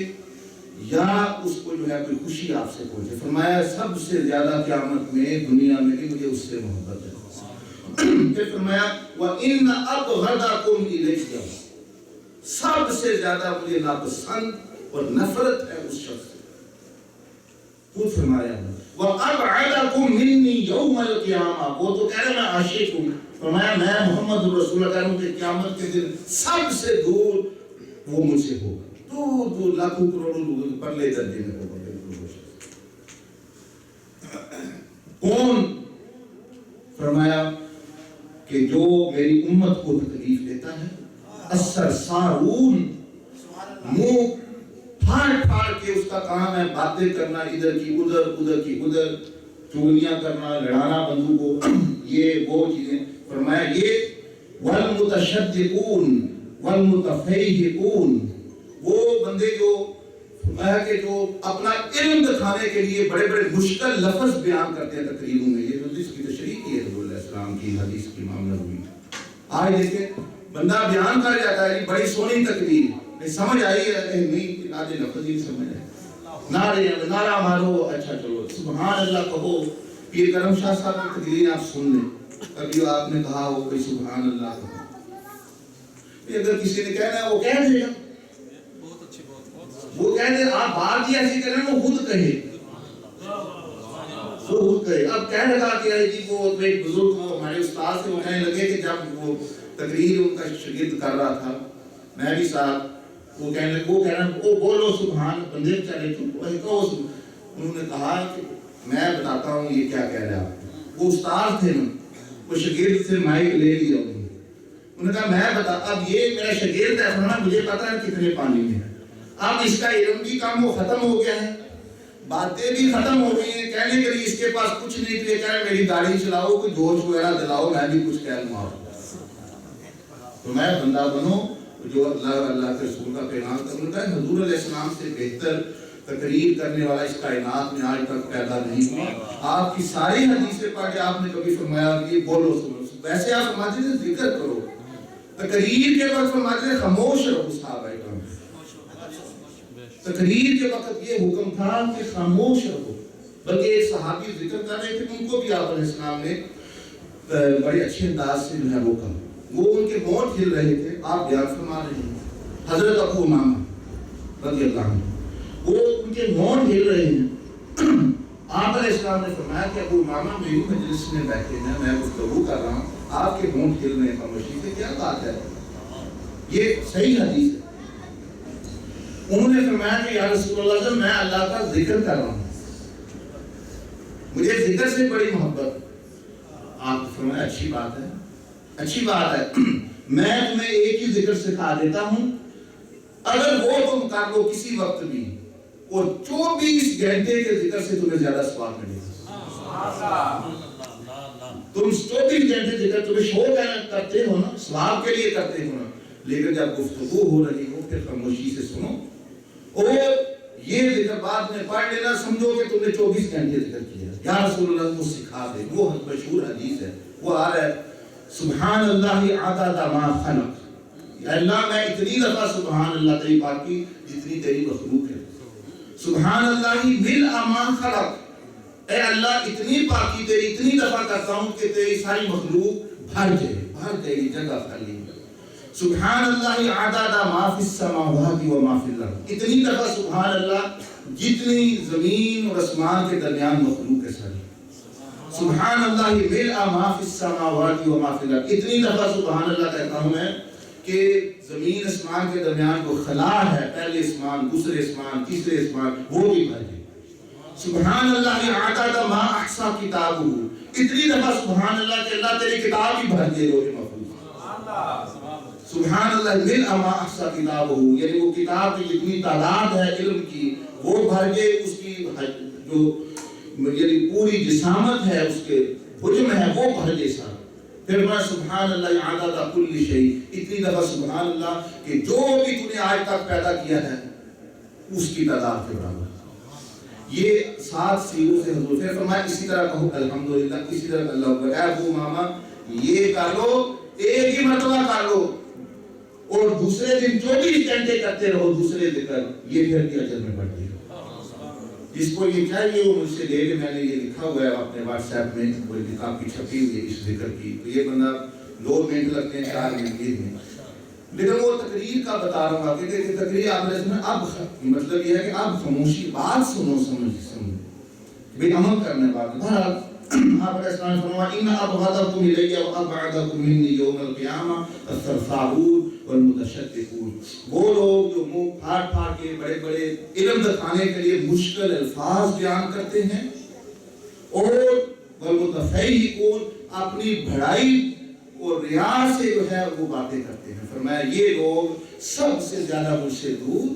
A: یا اس کو جو ہے کوئی خوشی آپ سے پہنچے۔ فرمایا سب سے زیادہ قیامت میں دنیا میں بھی مجھے اس سے محبت ہے۔ پھر فرمایا وَإِنَّ أَبْغَضَكُمْ إِلَيَّ، سب سے زیادہ مجھے ناپسند اور نفرت ہے اس شخص سے۔ خود فرمایا وَأَبْعَدَكُمْ مِنِّي يَوْمَ الْقِيَامَةِ، وہ تو کہہ رہے میں عاشق ہوں، فرمایا میں محمد رسول اللہ کہہ رہا ہوں کہ قیامت کے دن سب سے دور وہ مجھ سے ہوگا، دور دور لاکھوں کروڑوں لوگوں کے پرلے درجے میں ہوگا۔ کون؟ فرمایا کہ جو میری امت کو تکلیف دیتا ہے، السرسارون، منہ پھاڑ پھاڑ کے اس کا کام ہے باتیں کرنا، ادھر کی ادھر، ادھر کی ادھر، چغلیاں کرنا، لڑانا بندوں کو، یہ وہ چیزیں۔ فرمایا یہ والمتشدقون والمتفیہقون، وہ بندے جو فرمایا کہ جو اپنا علم دکھانے کے لیے بڑے بڑے مشکل لفظ بیان کرتے ہیں تقریروں میں، یہ حدیث کی تشریح کی ہے حضور علیہ السلام کی حدیث کی معاملہ ہوئی۔ آج دیکھیں بندہ بیان کر جاتا ہے بڑی سونی تقریر، نہیں سمجھ آئی ہے نہیں، آدھے لفظ ہی سمجھ آئے، نعرہ مارو، اچھا چلو سبحان اللہ کہو۔ پیر کرم شاہ صاحب کی تقریر آپ سن لیں، کبھی آپ نے کہا ہو کوئی سبحان اللہ کہو، اگر کسی نے کہنا ہے وہ کہہ دے گا، وہ کہہ دے، آپ بات ہی ایسی کریں وہ خود کہے، وہ خود کہے۔ اب کہہ لگا کہ جی وہ ایک بزرگ کو ہمارے استاد سے وہ کہنے لگے کہ جب وہ تقریر ان کا شاگرد کر رہا تھا میں بھی ساتھ، وہ کہنے لگے، وہ کہنا وہ بولو سبحان، بندے چلے چپ، انہوں نے کہا کہ میں بتاتا ہوں یہ کیا کہہ رہا ہے۔ وہ استاد تھے نا، وہ شاگرد سے مائک لے لیا انہوں نے کہا میں بتا، اب یہ میرا شاگرد ہے، فرمایا مجھے پتا ہے کتنے پانی میں ہے، اب اس کا علم بھی کام وہ ختم ہو گیا ہے، باتیں بھی ختم ہو گئی ہیں، کہنے کے لیے اس کے پاس کچھ نہیں، تو یہ کہہ رہے میری گاڑی چلاؤ، کوئی جوش وغیرہ دلاؤ، میں بھی کچھ کہہ لوں آپ۔ فرمایا بندہ بنو جو اللہ کے رسول کا پیغام کرتا ہے. حضور علیہ السلام سے بہتر تقریر کرنے والا اس کائنات میں آج تک پیدا نہیں ہوا. آپ کی ساری حدیثیں پڑھ کے آپ نے کبھی فرمایا کہ بولو سنو. ویسے آپ فرماتے تھے ذکر کرو. تقریر کے وقت فرماتے تھے خاموش رہو صحابہ کرام. تقریر کے وقت یہ حکم تھا کہ خاموش رہو. بلکہ ایک صحابی ذکر کر رہے تھے، ان کو بھی آپ علیہ السلام نے بڑے اچھے انداز سے جو ہے وہ کہا. وہ ان کے ہونٹ ہل رہے تھے، آپ بیان فرما رہے ہیں. حضرت ابو امامہ رضی اللہ عنہ، وہ ان کے ہونٹ ہل رہے ہیں. آپ علیہ السلام نے فرمایا کہ ابو امامہ میری مجلس میں بیٹھے ہیں، میں گفتگو کر رہا ہوں، آپ کے ہونٹ ہل رہے ہیں خاموشی سے، کیا بات ہے؟ یہ صحیح حدیث ہے. انہوں نے فرمایا کہ یا رسول اللہ صلی اللہ علیہ وسلم میں اللہ کا ذکر کر رہا ہوں، مجھے ذکر سے بڑی محبت. آپ نے فرمایا اچھی بات ہے، اچھی بات ہے، میں تمہیں ایک ہی ذکر سکھا دیتا ہوں، اگر وہ تم کر لو کسی وقت بھی، اور 24 گھنٹے کے ذکر سے تمہیں زیادہ ثواب ملے گا. تم 24 گھنٹے ذکر تمہیں شوق کرتے ہو نا، ثواب کے لیے کرتے ہو نا، لیکن جب گفتگو ہو رہی ہو پھر خاموشی سے سنو، اور یہ ذکر بعد میں پڑھ لینا، سمجھو کہ تم نے 24 گھنٹے ذکر کیا. یا رسول اللہ کو سکھا دے. وہ مشہور حدیث ہے، وہ آ رہا ہے سبحان اللہ عدد ما خلق. یا اللہ میں اتنی دفعہ سبحان اللہ تیری پاکی جتنی تیری مخلوق ہے. سبحان اللہ ملء ما خلق. اے اللہ اتنی پاکی تیری اتنی دفعہ کرتا ہوں کہ تیری ساری مخلوق بھر جائے گی جگہ خالی. سبحان اللہ عدد ما فی السماوات و ما فی الارض. اتنی دفعہ سبحان اللہ جتنی زمین اور آسمان کے درمیان مخلوق ہے ساری. سبحان اللہ ملء ما فی السماوات و ما فی الارض. اتنی دفعہ سبحان اللہ کہتا ہوں میں کہ زمین آسمان کے درمیان جو خلا ہے، پہلے آسمان، دوسرے آسمان، تیسرے آسمان، وہ بھی بھر جائے. سبحان اللہ عدد ما احصا کتابہ. اتنی دفعہ سبحان اللہ کہ اللہ تیری کتاب ہی بھر دے لوح محفوظ. سبحان اللہ ملء ما احصا کتابہ، یعنی وہ کتاب کی جتنی تعداد ہے علم کی وہ بھر کے اس کی جو یعنی پوری جسامت ہے، اس کے حجم ہے، وہ بھر دے سارا. پھر میں سبحان اللہ عدد کل شیء. اتنی دفعہ سبحان اللہ کہ جو بھی تو نے آج تک پیدا کیا ہے اس کی تعداد کے برابر. یہ 7 سیروں سے حضور نے فرمایا اسی طرح کہو الحمدللہ، اسی طرح اللہ اکبر. اے ابو امامہ یہ کر لو، ایک ہی مرتبہ کر لو، اور دوسرے دن 24 گھنٹے کرتے رہو دوسرے ذکر، یہ پھر بھی اجر میں بڑھتی ہے. جس کو یہ چاہیے وہ مجھ سے لے لے. میں نے یہ لکھا ہوا ہے اپنے واٹس ایپ میں، وہ کتاب کی چھپی ہوئی ہے اس ذکر کی. تو یہ بندہ 2 منٹ لگتے ہیں، 4 منٹ میں. لیکن وہ تقریر کا بتا رہا ہوں آپ کہ تقریر آپ نے اب مطلب یہ ہے کہ اب خاموشی بات سنو، سمجھ بھئی عمل کرنے والے. آپ علیہ السلام نے فرمایا ان ابغضکم الی و ابعدکم منی یوم القیامہ الثرثارون والمتشدقون. وہ لوگ جو منہ پھاڑ پھاڑ کے بڑے بڑے علم دکھانے کے لیے مشکل الفاظ بیان کرتے ہیں، اور والمتفیہقون اپنی بڑائی اور ریا سے جو ہے وہ باتیں کرتے ہیں. فرمایا یہ لوگ سب سے زیادہ مجھ سے دور،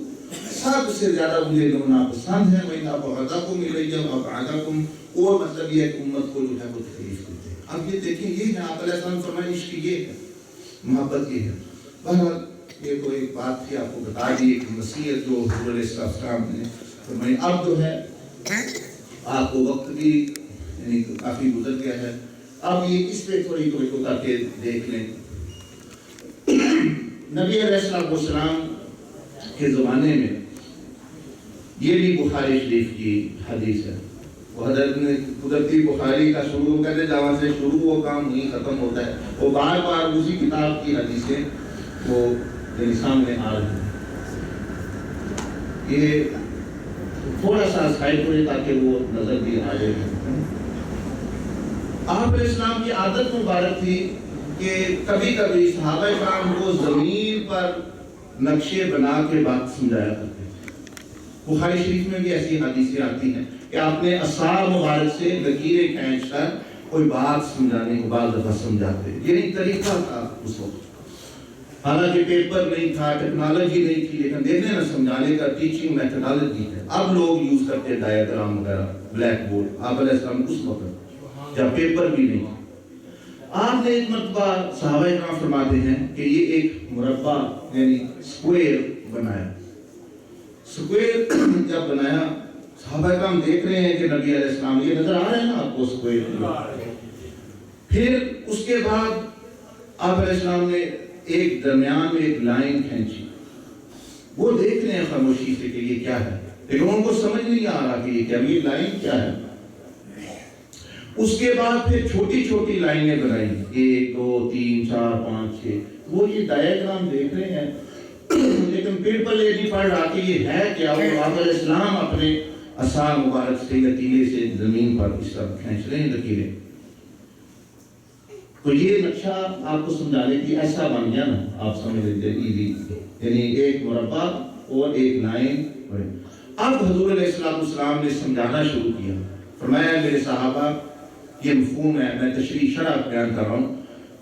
A: سب سے زیادہ مجھے ناپسند ہیں. وَإِنْ أَبْغَضَكُمْ إِلَيَّ وَأَبْعَدَكُمْ. اور مطلب یہ ہے کہ امت کو جو ہے وہ تکلیف دیتے ہیں. اب یہ دیکھیں، یہ ہے آپ علیہ السلام فرمائے عشق یہ ہے، محبت یہ ہے. بہرحال یہ تو ایک بات تھی آپ کو بتا دی، ایک نصیحت جو حضور علیہ السلام نے فرمائی. اب جو ہے آپ کو وقت بھی یعنی کافی گزر گیا ہے، اب یہ اس پہ تھوڑی کو کر کے دیکھ لیں. نبی علیہ السلام کے زمانے میں یہ بھی بخاری شریف کی حدیث ہے. وہ حضرت نے قدرتی بخاری کا شروع کرتے جہاں سے شروع وہ کام وہیں ختم ہوتا ہے. وہ بار بار اسی کتاب کی حدیثیں وہ میرے سامنے آ رہی ہیں. یہ تھوڑا سا سائڈ کرے تاکہ وہ نظر بھی آ جائے. آپ علیہ السلام کی عادت مبارک تھی کہ کبھی کبھی صحابہ کرام کو زمین پر نقشے بنا کے بات سمجھایا کرتے تھے. بخاری شریف میں بھی ایسی حدیثیں آتی ہیں کہ آپ نے اصحاب مبارک سے لکیریں کھینچ کر کوئی بات سمجھانے کو بعض دفعہ سمجھاتے. یعنی طریقہ تھا اس وقت. حالانکہ پیپر نہیں تھا، ٹیکنالوجی نہیں تھی، لیکن دیکھنے نہ سمجھانے کا ٹیچنگ میتھڈالوجی ہے. اب لوگ یوز کرتے ہیں ڈایاگرام وغیرہ، بلیک بورڈ. آپ علیہ السلام اس وقت جب پیپر بھی نہیں تھا. آپ نے ایک مرتبہ صحابہ کرام فرماتے ہیں کہ یہ ایک مربع یعنی سکوئر بنایا. سکوئر جب بنایا صحابہ کرام دیکھ رہے ہیں کہ نبی علیہ السلام یہ نظر آ رہے ہیں نا آپ کو سکوئر. پھر اس کے بعد آپ علیہ السلام نے ایک درمیان میں ایک لائن کھینچی. وہ دیکھ رہے ہیں خاموشی سے کہ یہ کیا ہے، لیکن ان کو سمجھ نہیں آ رہا کہ یہ کیا، یہ لائن کیا ہے. اس کے بعد پھر چھوٹی چھوٹی لائنیں بنائی، 1 2 3 4 5 6. وہ یہ ڈائیگرام دیکھ رہے ہیں لیکن پھر پلے نہیں پڑ رہا کہ یہ ہے کیا. وہ آپ علیہ السلام اپنے عصا مبارک سے یا تیلے سے زمین پر اس طرح کھینچ رہے ہیں لکیریں. تو یہ نقشہ آپ کو سمجھانے کی ایسا بن گیا نا، آپ سمجھ لیجیے ایزی، یعنی ایک مربع اور ایک لائن. اب حضور علیہ السلام نے سمجھانا شروع کیا. فرمایا میرے صحابہ یہ مفہوم ہے، میں تشریح شرح بیان کر رہا ہوں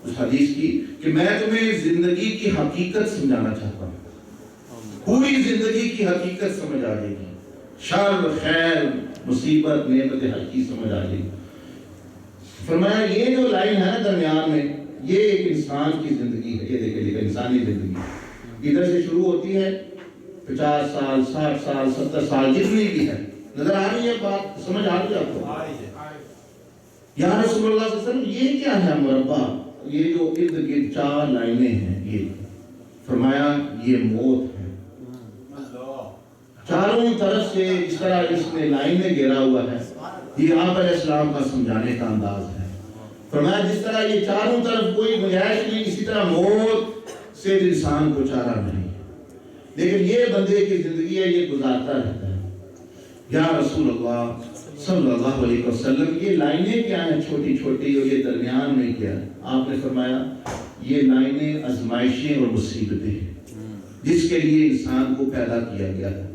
A: اس حدیث کی، کہ میں تمہیں زندگی کی حقیقت سمجھانا چاہتا ہوں. پوری زندگی کی حقیقت سمجھ آ جائے گی، شر خیر مصیبت نعمت ہر چیز سمجھ آ جائے گی. فرمایا یہ جو لائن ہے نا درمیان میں، یہ ایک انسان کی زندگی ہے. یہ دیکھیں انسانی زندگی ادھر سے شروع ہوتی ہے، 50 سال 60 سال 70 سال جتنی بھی ہے. نظر آ رہی ہے بات، سمجھ آ رہی ہے آپ کو؟ یا رسول اللہ صلی اللہ علیہ وسلم یہ کیا ہے مربع، یہ جو ارد گرد 4 لائنیں ہیں، یہ فرمایا یہ موت ہے. چاروں طرف سے اس طرح اس نے لائنیں گھیرا ہوا ہے. یہ آپ علیہ السلام کا سمجھانے کا انداز ہے. فرمایا جس طرح یہ چاروں طرف کوئی گنجائش نہیں، اسی طرح موت سے انسان کو چارہ نہیں، لیکن یہ بندے کی زندگی ہے، یہ گزارتا رہتا ہے. یا رسول اللہ صلی اللہ علیہ وسلم یہ لائنیں کیا ہیں چھوٹی چھوٹی، اور یہ درمیان میں کیا ہے؟ آپ نے فرمایا یہ لائنیں آزمائشیں اور مصیبتیں ہیں جس کے لیے انسان کو پیدا کیا گیا ہے.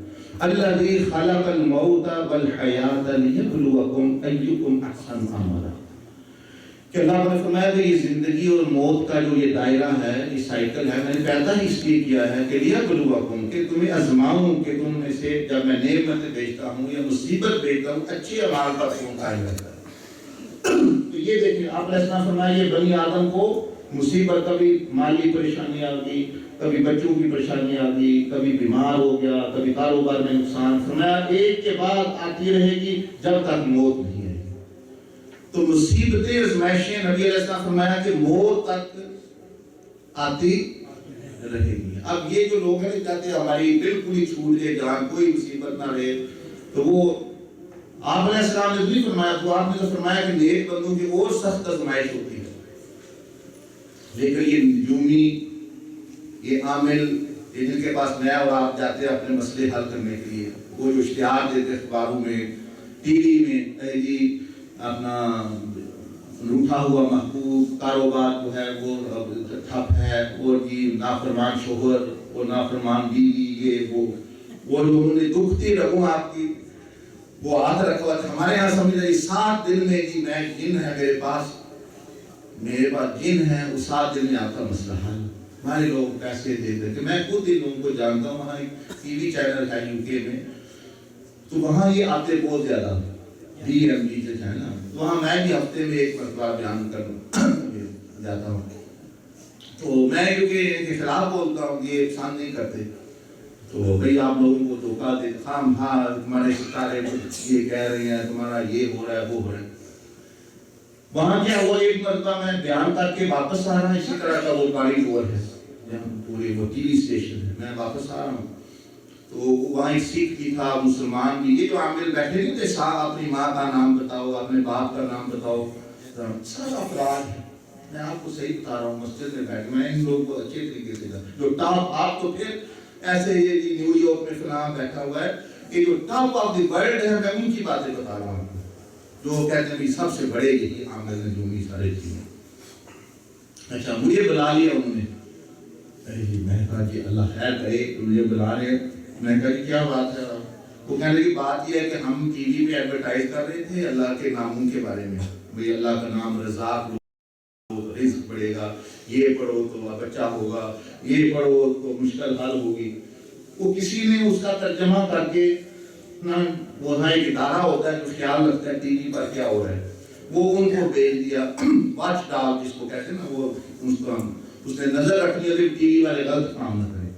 A: الذی خلق الموت والحیات لیبلوکم ایکم احسن عملا. کہ اللہ نے فرمایا کہ یہ زندگی اور موت کا جو یہ دائرہ ہے، یہ سائیکل ہے، میں نے پیدا ہی اس لیے کیا ہے کہ لیبلوکم، کہ تمہیں آزماؤں کہ تم میں سے جب میں نعمت بھیجتا ہوں یا مصیبت بھیجتا ہوں اچھی اعمال پر کون قائم رہتا ہے. تو یہ دیکھیں آپ نے فرمایا یہ بنی آدم کو مصیبت، کبھی مالی پریشانی آ گئی، کبھی بچوں کی پریشانی آ گئی، کبھی بیمار ہو گیا، کبھی کاروبار میں نقصان. فرمایا ایک کے بعد آتی رہے گی جب تک موت نہیں آئے گی. تو مصیبتیں آزمائشیں نبی علیہ السلام فرمایا کہ موت تک آتی رہے گی. اب یہ جو لوگ ہیں چاہتے ہیں ہماری بالکل ہی چھوٹ جائے جان، کوئی مصیبت نہ رہے، تو وہ آپ علیہ السلام نے نہیں فرمایا. تو آپ نے تو فرمایا کہ نیک بندوں کی اور سخت آزمائش ہوتی ہے. لیکن یہ نجومی، یہ عامل، یہ جن کے پاس نیا اور آپ جاتے ہیں اپنے مسئلے حل کرنے کے لیے، وہ جو اشتہار دیتے اخباروں میں ٹی وی میں، جی اپنا روٹھا ہوا محبوب، کاروبار جو ہے وہ ٹھپ ہے، اور جی نافرمان شوہر اور نافرمان بیوی، یہ وہ جو انہوں نے دکھتی رگوں آپ کی وہ ہاتھ رکھا ہوا تھا. ہمارے یہاں سمجھ رہی 7 دن میں جی میں جن ہے میرے پاس جن ہے، اس 7 دن میں آپ کا مسئلہ حل. ہمارے لوگ پیسے دیتے کہ میں خود ان لوگوں کو جانتا ہوں. وہاں ایک ٹی وی چینل ہے UK میں، تو وہاں یہ آتے بہت زیادہ DMG سے ہے نا، وہاں میں بھی ہفتے میں ایک مرتبہ بیان کر جاتا ہوں. تو میں کیونکہ ان کے خلاف بولتا ہوں، یہ پسند نہیں کرتے. تو بھئی آپ لوگوں کو دھوکہ دے خام ہاں تمہارے ستارے یہ کہہ رہے ہیں، تمہارا یہ ہو رہا ہے وہ ہو رہا ہے. وہاں کیا ہوا، ایک مرتبہ میں بیان کر کے واپس آ رہا ہوں، اسی طرح کا وہ گاڑی ٹور ہے جہاں پورے وہ ٹی وی اسٹیشن ہے، میں واپس آ رہا ہوں. تو وہاں ایک سکھ بھی تھا، مسلمان بھی، یہ جو عامل بیٹھے نہیں تھے، صاحب اپنی ماں کا نام بتاؤ، اپنے باپ کا نام بتاؤ، سب افراد ہیں. میں آپ کو صحیح بتا رہا ہوں، مسجد میں بیٹھ میں ان لوگوں کو اچھے طریقے سے جو ٹاپ، آپ تو پھر ایسے یہ جی نیو یارک میں فلاں بیٹھا ہوا ہے، کہ جو ٹاپ آف دی ورلڈ ہے، میں ان کی باتیں بتا رہا ہوں جو کہتے ہیں سب سے بڑے یہی عامل نجومی سارے چیزیں. اچھا مجھے بلا لیا انہوں نے، میں کہا جی اللہ خیر کرے، مجھے بلا رہے. میں کہا جی کیا بات ہے؟ وہ کہنے کی بات یہ ہے کہ ہم ٹی وی پہ ایڈورٹائز کر رہے تھے اللہ کے ناموں کے بارے میں، بھئی اللہ کا نام رزاق لو رزق بڑھے گا، یہ پڑھو تو بچہ ہوگا، یہ پڑھو تو مشکل حل ہوگی. وہ کسی نے اس کا ترجمہ کر کے، وہاں ایک ادارہ ہوتا ہے جو خیال رکھتا ہے ٹی وی پر کیا ہو رہا ہے، وہ ان کو بھیج دیا واچ ڈاگ جس کو کہتے ہیں نا، وہ اس نے نظر رکھنی ہے ٹی وی والے غلط کام نہ کریں.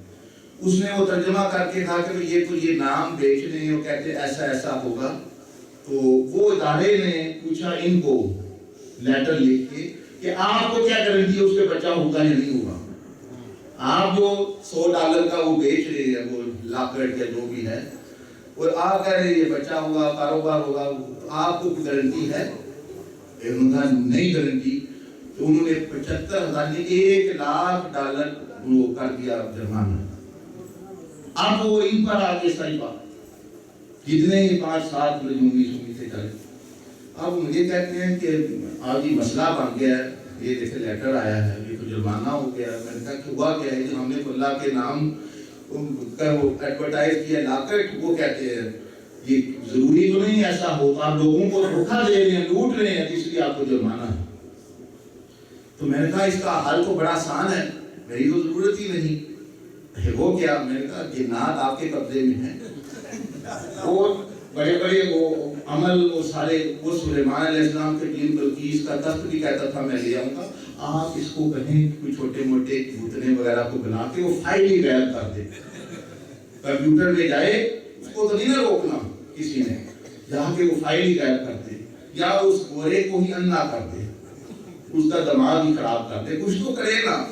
A: اس نے وہ ترجمہ کر کے کہا کہ یہ تو یہ نام بیچ رہے ہیں، وہ کہتے ہیں ایسا ایسا ہوگا. تو وہ ادارے نے پوچھا ان کو لیٹر لکھ کے کہ آپ کو کیا گارنٹی ہے اس پہ بچہ ہوگا یا نہیں ہوگا. آپ جو $100 کا وہ بیچ رہے ہیں، وہ لاکٹ یا جو بھی ہے، اور آپ کہہ رہے ہیں یہ بچہ ہوگا، کاروبار ہوگا، آپ کو کوئی گارنٹی ہے؟ انہوں نے نہیں گارنٹی. تو انہوں نے 75,000 $1,00,000 وہ کر دیا جرمانہ. اب وہ ان پر آگے ساری بات جتنے 5-7 مجموعی سے چلے. اب مجھے کہتے ہیں کہ آج یہ مسئلہ بن گیا ہے، یہ دیکھے لیٹر آیا ہے، یہ تو جرمانہ ہو گیا. میں نے کہا کہ ہوا کیا ہے؟ ہم نے اللہ کے نام کا وہ ایڈورٹائز کیا لاکٹ. وہ کہتے ہیں یہ ضروری تو نہیں ایسا ہوتا، آپ لوگوں کو دھوکہ دے رہے ہیں، لوٹ رہے ہیں، اس لیے آپ کو جرمانہ ہے. تو میں نے کہا اس کا حل تو بڑا آسان ہے، میری تو ضرورت ہی نہیں. وہ کیا؟ میں نے کہا جنات آپ کے قبضے میں ہیں، وہ بڑے بڑے وہ عمل وہ سارے وہ سلیمان علیہ السلام کے دین بلقیس کا تخت بھی کہتا تھا میں لے آؤں گا. آپ اس کو کہیں کوئی چھوٹے موٹے گھٹنے وغیرہ کو بنا کے وہ فائل ہی غائب کر دے، کمپیوٹر میں جائے، اس کو تو نہیں نہ روکنا کسی نے، جہاں کے وہ فائل ہی غائب کر دے، یا اس گورے کو ہی اندھا کر دے، اس کا دماغ ہی خراب کر دے، کچھ تو کرے گا.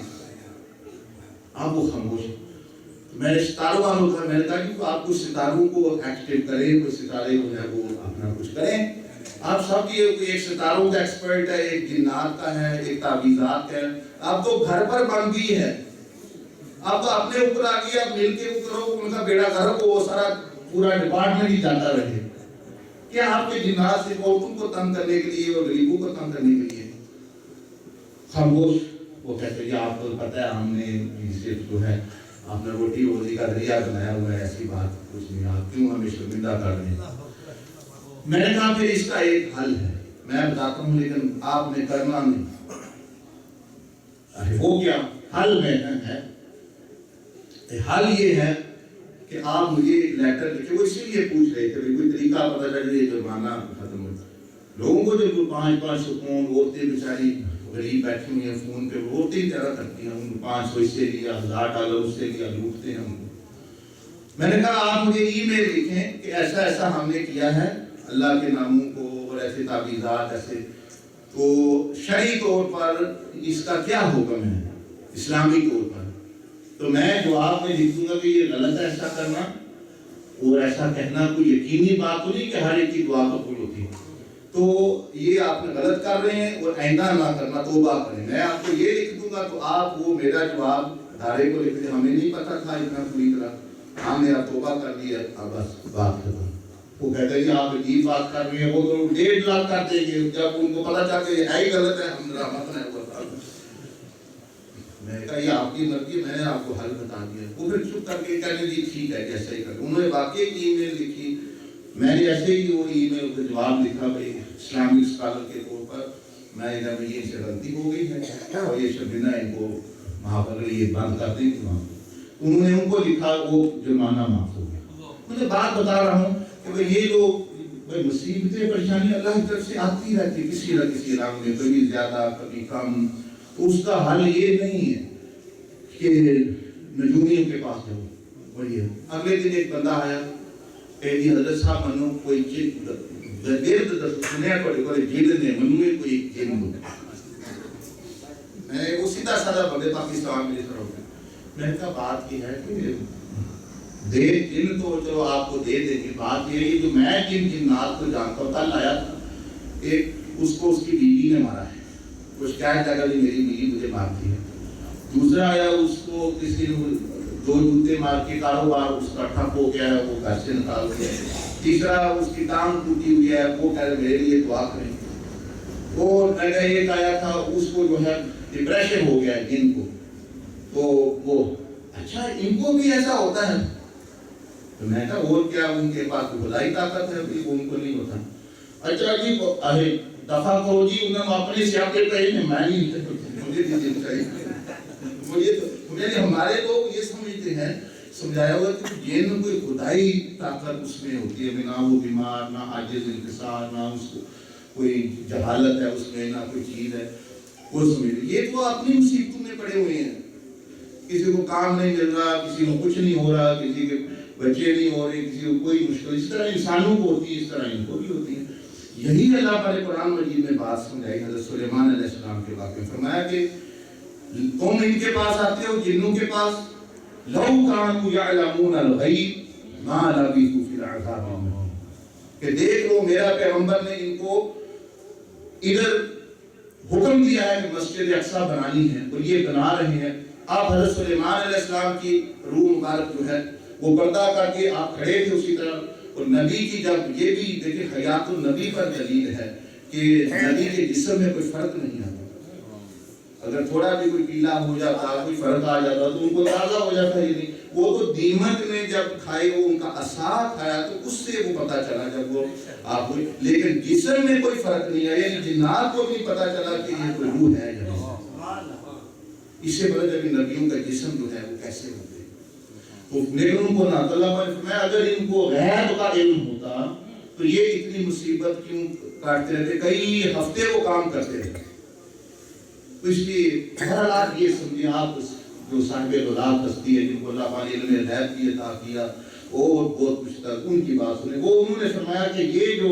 A: اب وہ خاموش. میں نے ستاروں والوں کا میں نے کہا کہ آپ کچھ ستاروں کو ایکٹیو کریں، کچھ ستارے جو ہے وہ اپنا کچھ کریں. آپ سب یہ ایک ستاروں کا ایکسپرٹ ہے، ایک جنات کا ہے، ایک تعویذات کا ہے. اب تو گھر پر بن گئی ہے، اب تو اپنے اوپر آ گئی. اب مل کے کرو، ان کا بیڑا گھر کو وہ سارا پورا ڈپارٹمنٹ ہی جاتا رہے. کیا آپ کے جنات سے عورتوں کو تنگ کرنے کے لیے اور غریبوں کو تنگ کرنے کے لیے؟ خاموش. وہ کہتے ہیں آپ کو پتہ ہے ہم نے صرف جو ہے آپ نے روٹی روزی کا ذریعہ بنایا ہوا ہے، ایسی بات کچھ نہیں، آپ کیوں ہمیں شرمندہ کر رہے ہیں؟ میں نے کہا پھر اس کا ایک حل ہے، میں بتاتا ہوں لیکن آپ نے کرنا نہیں. وہ کیا حل میں ہے؟ حل یہ ہے کہ آپ مجھے ایک لیٹر لکھے. وہ اسی لیے پوچھ رہے تھے کوئی طریقہ پتہ چل رہی ہے جرمانہ ختم ہو. لوگوں کو جو 500 فون، عورتیں بیچاری غریب بیٹھی ہوئی ہیں فون پہ عورتیں ہی طرح کرتی ہیں، ان کو 500 اس سے لیا، $1000 اس سے لیا، لوٹتے ہیں ان کو. میں نے کہا آپ مجھے ای میل لکھیں کہ ایسا ایسا ہم نے کیا ہے اللہ کے ناموں کو اور ایسے تعویذات ایسے، تو شرعی طور پر اس کا کیا حکم ہے اسلامی طور پر. تو میں جواب میں لکھ دوں گا کہ یہ غلط ہے ایسا کرنا، اور ایسا کہنا کوئی یقینی بات تو نہیں کہ ہر ایک کی دعا قبول ہوتی ہے. تو یہ آپ نے غلط کر رہے ہیں اور آئندہ نہ کرنا، توبہ کریں. میں آپ کو یہ لکھ دوں گا تو آپ وہ میرا جواب ادارے کو لکھ دیں، ہمیں نہیں پتا تھا اتنا پوری طرح، ہم نے اب توبہ کر لی ہے، اب بس بات ختم. وہ کہتے ہیں آپ عجیب بات کر رہے ہیں، وہ تو 1.5 لاکھ کر دیں گے جب ان کو پتا چل کہ ہے ہی غلط ہے، ہم رحمت ہے. میں نے کہا یہ آپ کی مرضی، میں نے آپ کو حل بتا دیا. وہ پھر چپ کر کے کہنے جی ٹھیک ہے جیسے ہی کر. انہوں نے واقعی ای میل لکھی، میں نے ایسے ہی وہ ای میل کا جواب لکھا بھائی اسلامی اسکالر کے طور پر میں یہ ان سے غلطی ہو گئی ہے اور یہ شرمندہ ان کو وہاں پر یہ بند کر دیں. انہوں نے ان کو لکھا، وہ جرمانہ معاف ہو گیا. مجھے بات بتا رہا ہوں کہ بھائی یہ لوگ مصیبتیں پریشانی اللہ کی طرف سے آتی رہتی کسی نہ کسی رنگ میں، کبھی زیادہ کبھی کم. تو اس کا حل یہ نہیں ہے کہ نجومیوں کے پاس جاؤ. وہی ہے اگلے دن ایک بندہ آیا کہ جی حضرت صاحب منو کوئی گرد سنیا کوئی جلد نے منوے کوئی جن دو. میں وہ سیدھا سادہ بندے پاکستان میں طرح ہو گیا. میں نے کہا بات یہ ہے کہ دے جن تو چلو آپ کو دے دیں گے، بات یہ ہے جو میں جن جنات کو جانتا ہوں. کل آیا تھا ایک، اس کو اس کی بیوی نے مارا ہے، وہ شکایت لگا کہ میری بیوی مجھے مارتی ہے. دوسرا آیا اس کو کسی نے 2 جوتے مار کے کاروبار اس کا ٹھپ ہو گیا ہے، وہ گھر سے نکال دیا. تیسرا اس کی ٹانگ ٹوٹی ہوئی ہے، وہ کہہ رہے میرے لیے دعا کریں. اور میں نے ایک آیا تھا اس کو جو ہے ڈپریشن ہو گیا ہے جن کو، تو وہ اچھا ان کو بھی ایسا ہوتا ہے. تو میں کہا اور کیا ان کے پاس بھلائی طاقت ہے، وہ ان کو نہیں ہوتا. اچھا جی ارے دفعہ کرو جی، انہوں نے اپنے سیاپے پہ ہی میں نہیں مجھے نہیں چاہیے. مجھے تو میں نے ہمارے لوگ یہ سمجھتے ہیں، سمجھایا ہوا کہ جن کوئی خدائی طاقت اس میں ہوتی ہے، نہ وہ بیمار، نہ عاجز انکسار، نہ اس کو کوئی جہالت ہے اس میں، نہ کوئی چیز ہے وہ سمجھ لیں۔ یہ تو اپنی مصیبتوں میں پڑے ہوئے ہیں، کسی کو کام نہیں مل رہا، کسی کو کچھ نہیں ہو رہا، کسی کے بچے نہیں ہو رہے، کسی کو کوئی مشکل، اس طرح انسانوں کو ہوتی ہے اس طرح ان کو بھی ہوتی ہے۔ یہی اللہ تعالیٰ نے قرآن مجید میں بات سمجھائی حضرت سلیمان علیہ السلام کے واقعے میں، فرمایا کہ تم ان کے پاس آتے ہو جنوں کے پاس، لو کانوا یعلمون الغیب ما لبثوا فی العذاب المہین، کہ دیکھ لو میرا پیغمبر نے ان کو ادھر حکم دیا ہے کہ مسجد اقصیٰ بنانی ہے اور یہ بنا رہے ہیں۔ آپ حضرت سلیمان علیہ السلام کی روح مبارک جو ہے وہ پردہ کر کے آپ کھڑے تھے اسی طرح، اور نبی کی جب یہ بھی دیکھیں حیات النبی پر دلیل ہے کہ نبی کے جسم میں کوئی فرق نہیں آتا، اگر تھوڑا بھی کوئی پیلا ہو جاتا، کوئی فرق آ جاتا تو ان کو تازہ ہو جاتا ہے، نہیں وہ تو دیمک نے جب کھائے وہ ان کا اثار کھایا تو اس سے وہ پتہ چلا جب وہ آپ ہوئی، لیکن جسم میں کوئی فرق نہیں آیا، یعنی جنات کو بھی پتہ چلا کہ یہ کوئی روح ہے یا نہیں۔ اس سے بڑا جب نبیوں کا جسم جو ہے وہ کیسے ہوتے ہیں، تو لیکن ان کو نہ اللہ نے فرمایا اگر ان کو غیب کا علم ہوتا تو یہ اتنی مصیبت کیوں کاٹتے رہتے، کئی ہفتے وہ کام کرتے رہتے۔ تو اس لیے بہرحال یہ سمجھیں آپ جو صاحب غلاب ہستی ہے جن کو اللہ تعالیٰ علم غیب کی عطا کیا اور بہت کچھ تھا، ان کی بات سنیں، وہ انہوں نے فرمایا کہ یہ جو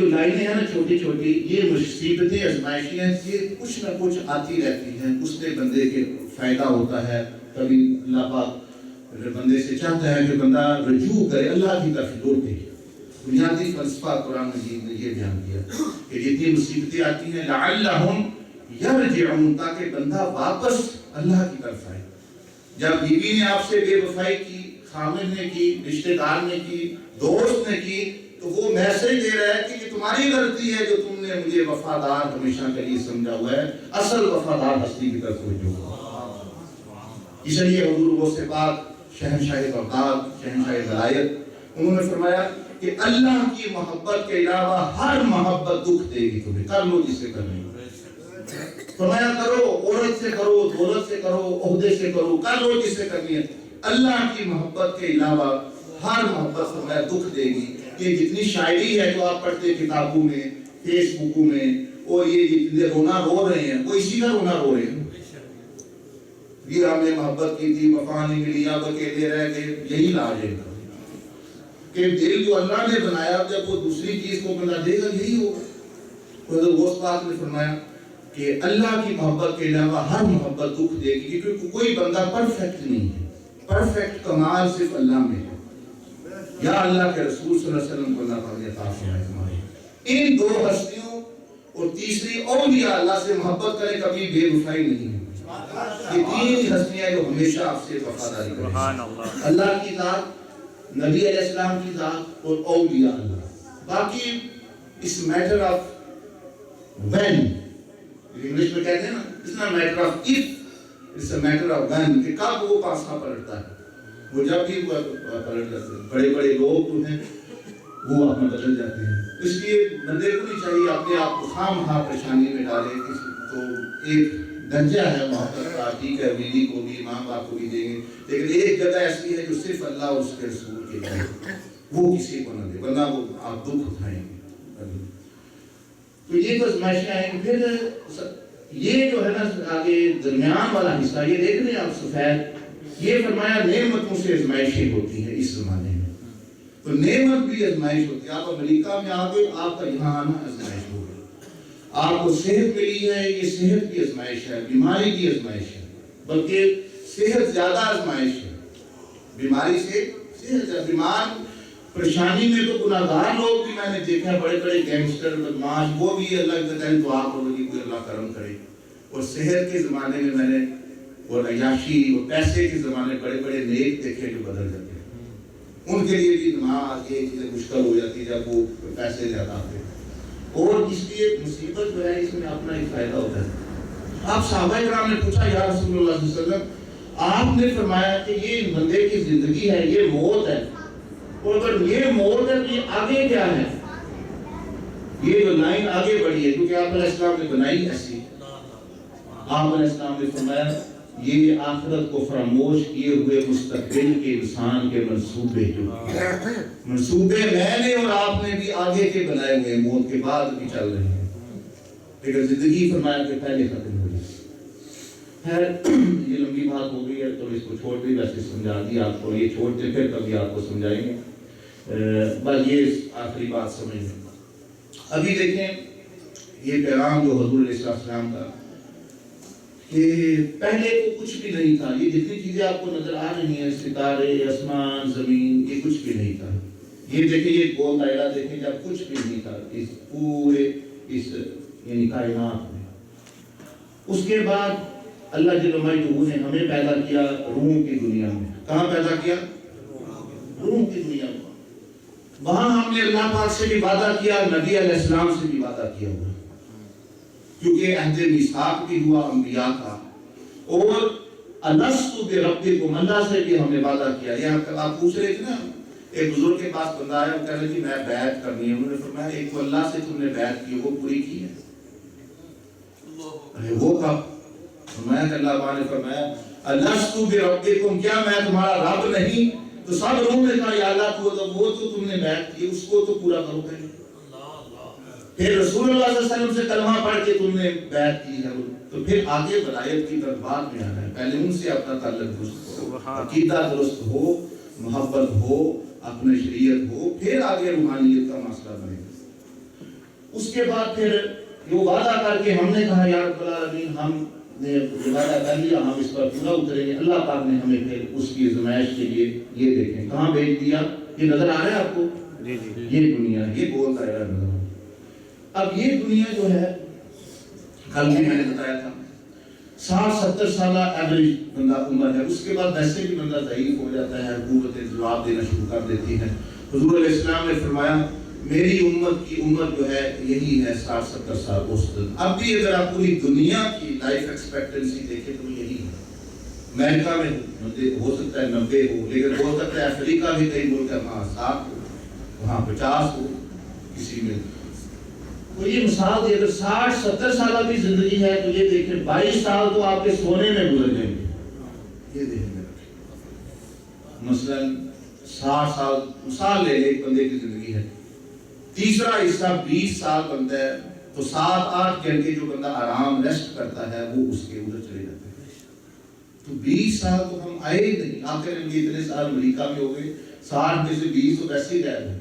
A: لائنیں ہیں نا چھوٹی چھوٹی، یہ مصیبتیں آزمائشیں ہیں، یہ کچھ نہ کچھ آتی رہتی ہیں، اس میں بندے کے فائدہ ہوتا ہے۔ کبھی اللہ پاک بندے سے چاہتا ہے کہ بندہ رجوع کرے، اللہ کی طرف لوٹے۔ بنیادی فلسفہ قرآن مجید نے یہ بیان کیا کہ جتنی مصیبتیں آتی ہیں لعلہم یرجعون، تاکہ بندہ واپس اللہ کی طرف آئے۔ جب بیوی نے آپ سے بے وفائی کی، خامن نے کی، رشتہ دار نے کی، دوست نے کی، تو وہ میسج دے رہا ہے کہ یہ تمہاری غلطی ہے جو تم نے مجھے وفادار ہمیشہ کے لیے سمجھا ہوا ہے، اصل وفادار ہستی کی طرف رجوع۔ اس لیے حضور غوث پاک شہنشاہ بغداد، شہنشاہ ولایت، انہوں نے فرمایا کہ اللہ کی محبت کے علاوہ ہر محبت دکھ دے گی تمہیں، کر لو جسے کرنی ہے۔ فرمایا کرو، عورت سے کرو، دولت سے کرو، عہدے سے کرو، کر لو جسے کرنی ہے، اللہ کی محبت کے علاوہ ہر محبت فرمایا دکھ دے گی۔ یہ جتنی شاعری ہے جو آپ پڑھتے کتابوں میں، فیس بکوں میں، اور یہ جتنے رونا رو رہے ہیں وہ اسی کا رونا رو رہے ہیں۔ یہ ہم نے محبت کی تھی، وفا نہیں ملی، اب اکیلے رہ گئے، یہی علاج ہے کہ دل جو اللہ نے بنایا جب وہ دوسری چیز کو بنا دے گا یہی ہوگا۔ حضرت غوث پاک نے فرمایا کہ اللہ کی محبت کے علاوہ ہر محبت دکھ دے گی، کیونکہ کوئی بندہ پرفیکٹ نہیں ہے، پرفیکٹ کمال صرف اللہ میں ہے۔ یا اللہ کے رسول صلی اللہ علیہ وسلم کو اللہ پاک نے عطا فرمایا۔ ان دو ہستیوں اور تیسری اولیاء اللہ سے محبت کریں، کبھی بے وفائی نہیں ہے۔ یہ تین ہستیاں جو ہمیشہ آپ سے وفاداری کریں، اللہ کی ذات، نبی علیہ السلام کی ذات اور اولیاء اللہ۔ باقی اس میٹر آف وین، انگلش میں کہتے ہیں نا، it's not a matter of if, it's a matter of when، کہ کب وہ پاسا پلٹتا ہے۔ وہ جب بھی پلٹ جاتے ہیں، بڑے بڑے لوگ جو ہیں وہ اپنا بدل جاتے ہیں۔ اس لیے بندے کو نہیں چاہیے اپنے آپ کو خام خواہ پریشانی میں ڈالے۔ تو ایک درجہ ہے محبت کا، ٹھیک ہے بیوی کو بھی، ماں باپ کو بھی دیں گے، لیکن ایک جگہ ایسی ہے جو صرف اللہ اور اس کے رسول کے لیے، وہ کسی کو نہ دے، ورنہ وہ آپ دکھ اٹھائیں گے۔ تو یہ تو آزمائشیں آئیں گی۔ پھر یہ جو ہے نا آگے درمیان والا حصہ، یہ دیکھ رہے ہیں آپ سفید، یہ فرمایا نعمتوں سے آزمائشیں ہوتی ہیں اس زمانے میں۔ تو نعمت بھی آزمائش ہوتی ہے۔ آپ امریکہ میں آ گئے، آپ کا یہاں آنا آزمائش ہو گئی۔ آپ کو صحت ملی ہے، یہ صحت کی آزمائش ہے، بیماری کی آزمائش ہے، بلکہ صحت زیادہ آزمائش ہے بیماری سے۔ صحت بیمار پریشانی میں تو گناہگار لوگ بھی میں نے دیکھا، بڑے بڑے گینگسٹر بدماش، وہ بھی اللہ کے تعالیٰ دعا کرو کہ کوئی اللہ کرم کرے۔ اور صحت کے زمانے میں نے اور عیاشی اور پیسے کے زمانے بڑے بڑے نیک دیکھے جو بدل جاتے ہیں، ان کے لیے بھی نماز یہ چیزیں مشکل ہو جاتی ہے جب وہ پیسے زیادہ آتے ہیں۔ اور اس لیے مصیبت جو ہے اس میں اپنا ہی فائدہ ہوتا ہے۔ آپ صحابہ کرام نے پوچھا یا رسول اللہ صلی اللہ علیہ وسلم، آپ نے فرمایا کہ یہ بندے کی زندگی ہے، یہ موت ہے، اور اگر یہ موت ہے تو یہ آگے کیا ہے؟ یہ جو لائن آگے بڑھی ہے کیونکہ آپ علیہ السلام نے بنائی ایسی، آپ علیہ السلام نے فرمایا یہ آخرت کو فراموش کیے ہوئے مستقبل کے انسان کے منصوبے منصوبے میں نے اور آپ نے بھی آگے کے بنائے ہوئے موت کے بعد بھی چل رہے ہیں، لیکن زندگی فرمایا کہ پہلے ختم ہو جائے۔ خیر یہ لمبی بات ہو گئی ہے تو اس کو چھوڑ دی، ویسے سمجھا دی آپ کو، یہ چھوڑتے پھر کبھی آپ کو سمجھائیں گے، بس یہ آخری بات سمجھ لیں۔ ابھی دیکھیں یہ پیغام جو حضور علیہ السلام کا کہ پہلے تو کچھ بھی نہیں تھا، یہ جتنی چیزیں آپ کو نظر آ رہی ہیں، ستارے، آسمان، زمین، یہ کچھ بھی نہیں تھا۔ یہ دیکھیں یہ گول دائرہ دیکھیں، جب کچھ بھی نہیں تھا اس پورے اس یعنی کائنات میں۔ اس کے بعد اللہ جل مجدہ نے ہمیں پیدا کیا روح کی دنیا میں۔ کہاں پیدا کیا؟ روح کی دنیا میں۔ وہاں ہم نے اللہ پاک سے بھی وعدہ کیا، نبی علیہ السلام سے بھی وعدہ کیا ہوا، کیونکہ عہد میثاق بھی ہوا انبیاء کا، اور الست بربکم، اللہ سے بھی ہم نے وعدہ کیا۔ یہ آپ پوچھ رہے تھے نا، ایک بزرگ کے پاس بندہ آیا، وہ کہہ رہے کہ میں بیعت کرنی ہے، انہوں نے فرمایا ایک تو اللہ سے تم نے بیعت کی، وہ پوری کی ہے؟ وہ کب؟ فرمایا کہ اللہ پاک نے فرمایا الست بربکم، کیا میں تمہارا رب نہیں؟ تو سب لوگوں نے کہا یا اللہ وہ تو تم نے بیعت کی، اس کو تو پورا کرو پہلے۔ پھر رسول اللہ صلی اللہ علیہ وسلم سے کلمہ پڑھ کے تم نے بیعت کی ہے، تو پھر آگے ولایت کی طرف بعد میں آنا ہے، پہلے ان سے اپنا تعلق درست ہو، عقیدہ درست ہو، محبت ہو، اپنے شریعت ہو، پھر آگے روحانیت کا مسئلہ بنے گا۔ اس کے بعد پھر یہ وعدہ کر کے ہم نے کہا یا رب العالمین ہم نے وعدہ کر لیا، ہم اس پر پورا اتریں گے۔ اللہ پاک نے ہمیں پھر اس کی آزمائش کے لیے یہ دیکھیں کہاں بھیج دیا، یہ نظر آ رہا ہے آپ کو؟ یہ دنیا، یہ بہت آیا نظر۔ اب یہ دنیا جو ہے، کل بھی میں نے بتایا تھا 60-70 سالہ ایوریج بندہ عمر ہے، اس کے بعد ویسے بھی بندہ ضعیف ہو جاتا ہے، قوتیں جواب دینا شروع کر دیتی ہیں۔ حضور علیہ السلام نے فرمایا میری امت کی عمر جو ہے یہی ہے 60-70 سال اوسطاً۔ اب بھی اگر آپ پوری دنیا کی لائف ایکسپیکٹنسی دیکھیں تو یہی ہے۔ امریکہ میں ہو سکتا ہے 90 ہو، لیکن ہو سکتا ہے افریقہ بھی کئی ملک ہے وہاں 60 ہو، وہاں 50 ہو، کسی میں۔ تو یہ مثال دی، اگر 60-70 سالہ بھی زندگی ہے تو یہ دیکھیں 22 سال تو آپ کے سونے میں گزر جائیں گے۔ یہ دیکھیں مثلاً 60 سال مثال لے لے ایک بندے کی زندگی ہے، تیسرا حصہ 20 سال بنتا ہے، تو 7-8 گھنٹے جو بندہ آرام ریسٹ کرتا ہے وہ اس کے ادھر چلے جاتے ہیں۔ تو 20 سال تو ہم آئے ہی نہیں، آخر میں اتنے سال امریکہ میں ہو گئے، 60 میں سے 20 تو ویسے ہی غائب ہیں۔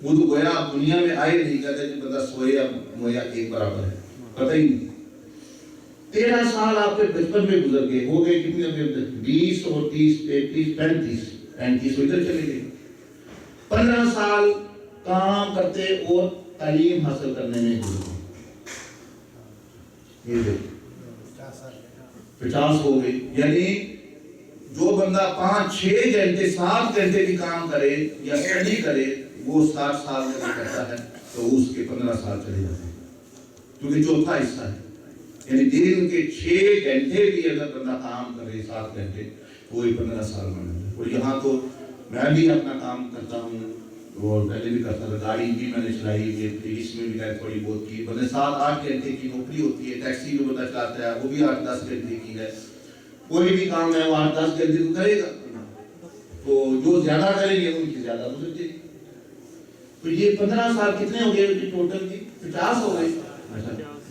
A: وہ تو گویا آپ دنیا میں آئے نہیں، کہتے کہ بندہ سوئے یا مویا ایک برابر ہے، پتہ ہی نہیں۔ 13 سال آپ کے بچپن میں گزر گئے، ہو گئے کتنے؟ 20 اور 30 35 ادھر چلے گئے۔ 15 سال کام کرتے اور تعلیم حاصل کرنے میں گزر گئے، یہ دیکھ 50 ہو گئی۔ یعنی جو بندہ 5-6 گھنٹے 7 گھنٹے بھی کام کرے یا اسٹڈی کرے وہ 60 سال میں کرتا ہے تو اس کے 15 سال چلے جاتے ہیں، کیونکہ چوتھا حصہ ہے۔ یعنی دن کے 6 گھنٹے بھی اگر بندہ کام کرے 7 گھنٹے تو وہ 15 سال میں جاتا ہے۔ اور یہاں تو میں بھی اپنا کام کرتا ہوں اور پہلے بھی کرتا تھا، گاڑی بھی میں نے چلائی، اس میں بھی میں تھوڑی بہت کی، بندے 7-8 گھنٹے کی نوکری ہوتی ہے، ٹیکسی جو بندہ چلاتا ہے وہ بھی 8-10 گھنٹے کی ہے، کوئی بھی کام ہے وہ 8-10 گھنٹے تو کرے گا، تو جو زیادہ کریں گے ان کی زیادہ گزر جائے گی۔ تو یہ 15 سال کتنے ہو گئے ٹوٹل کی؟ 50 ہو گئے۔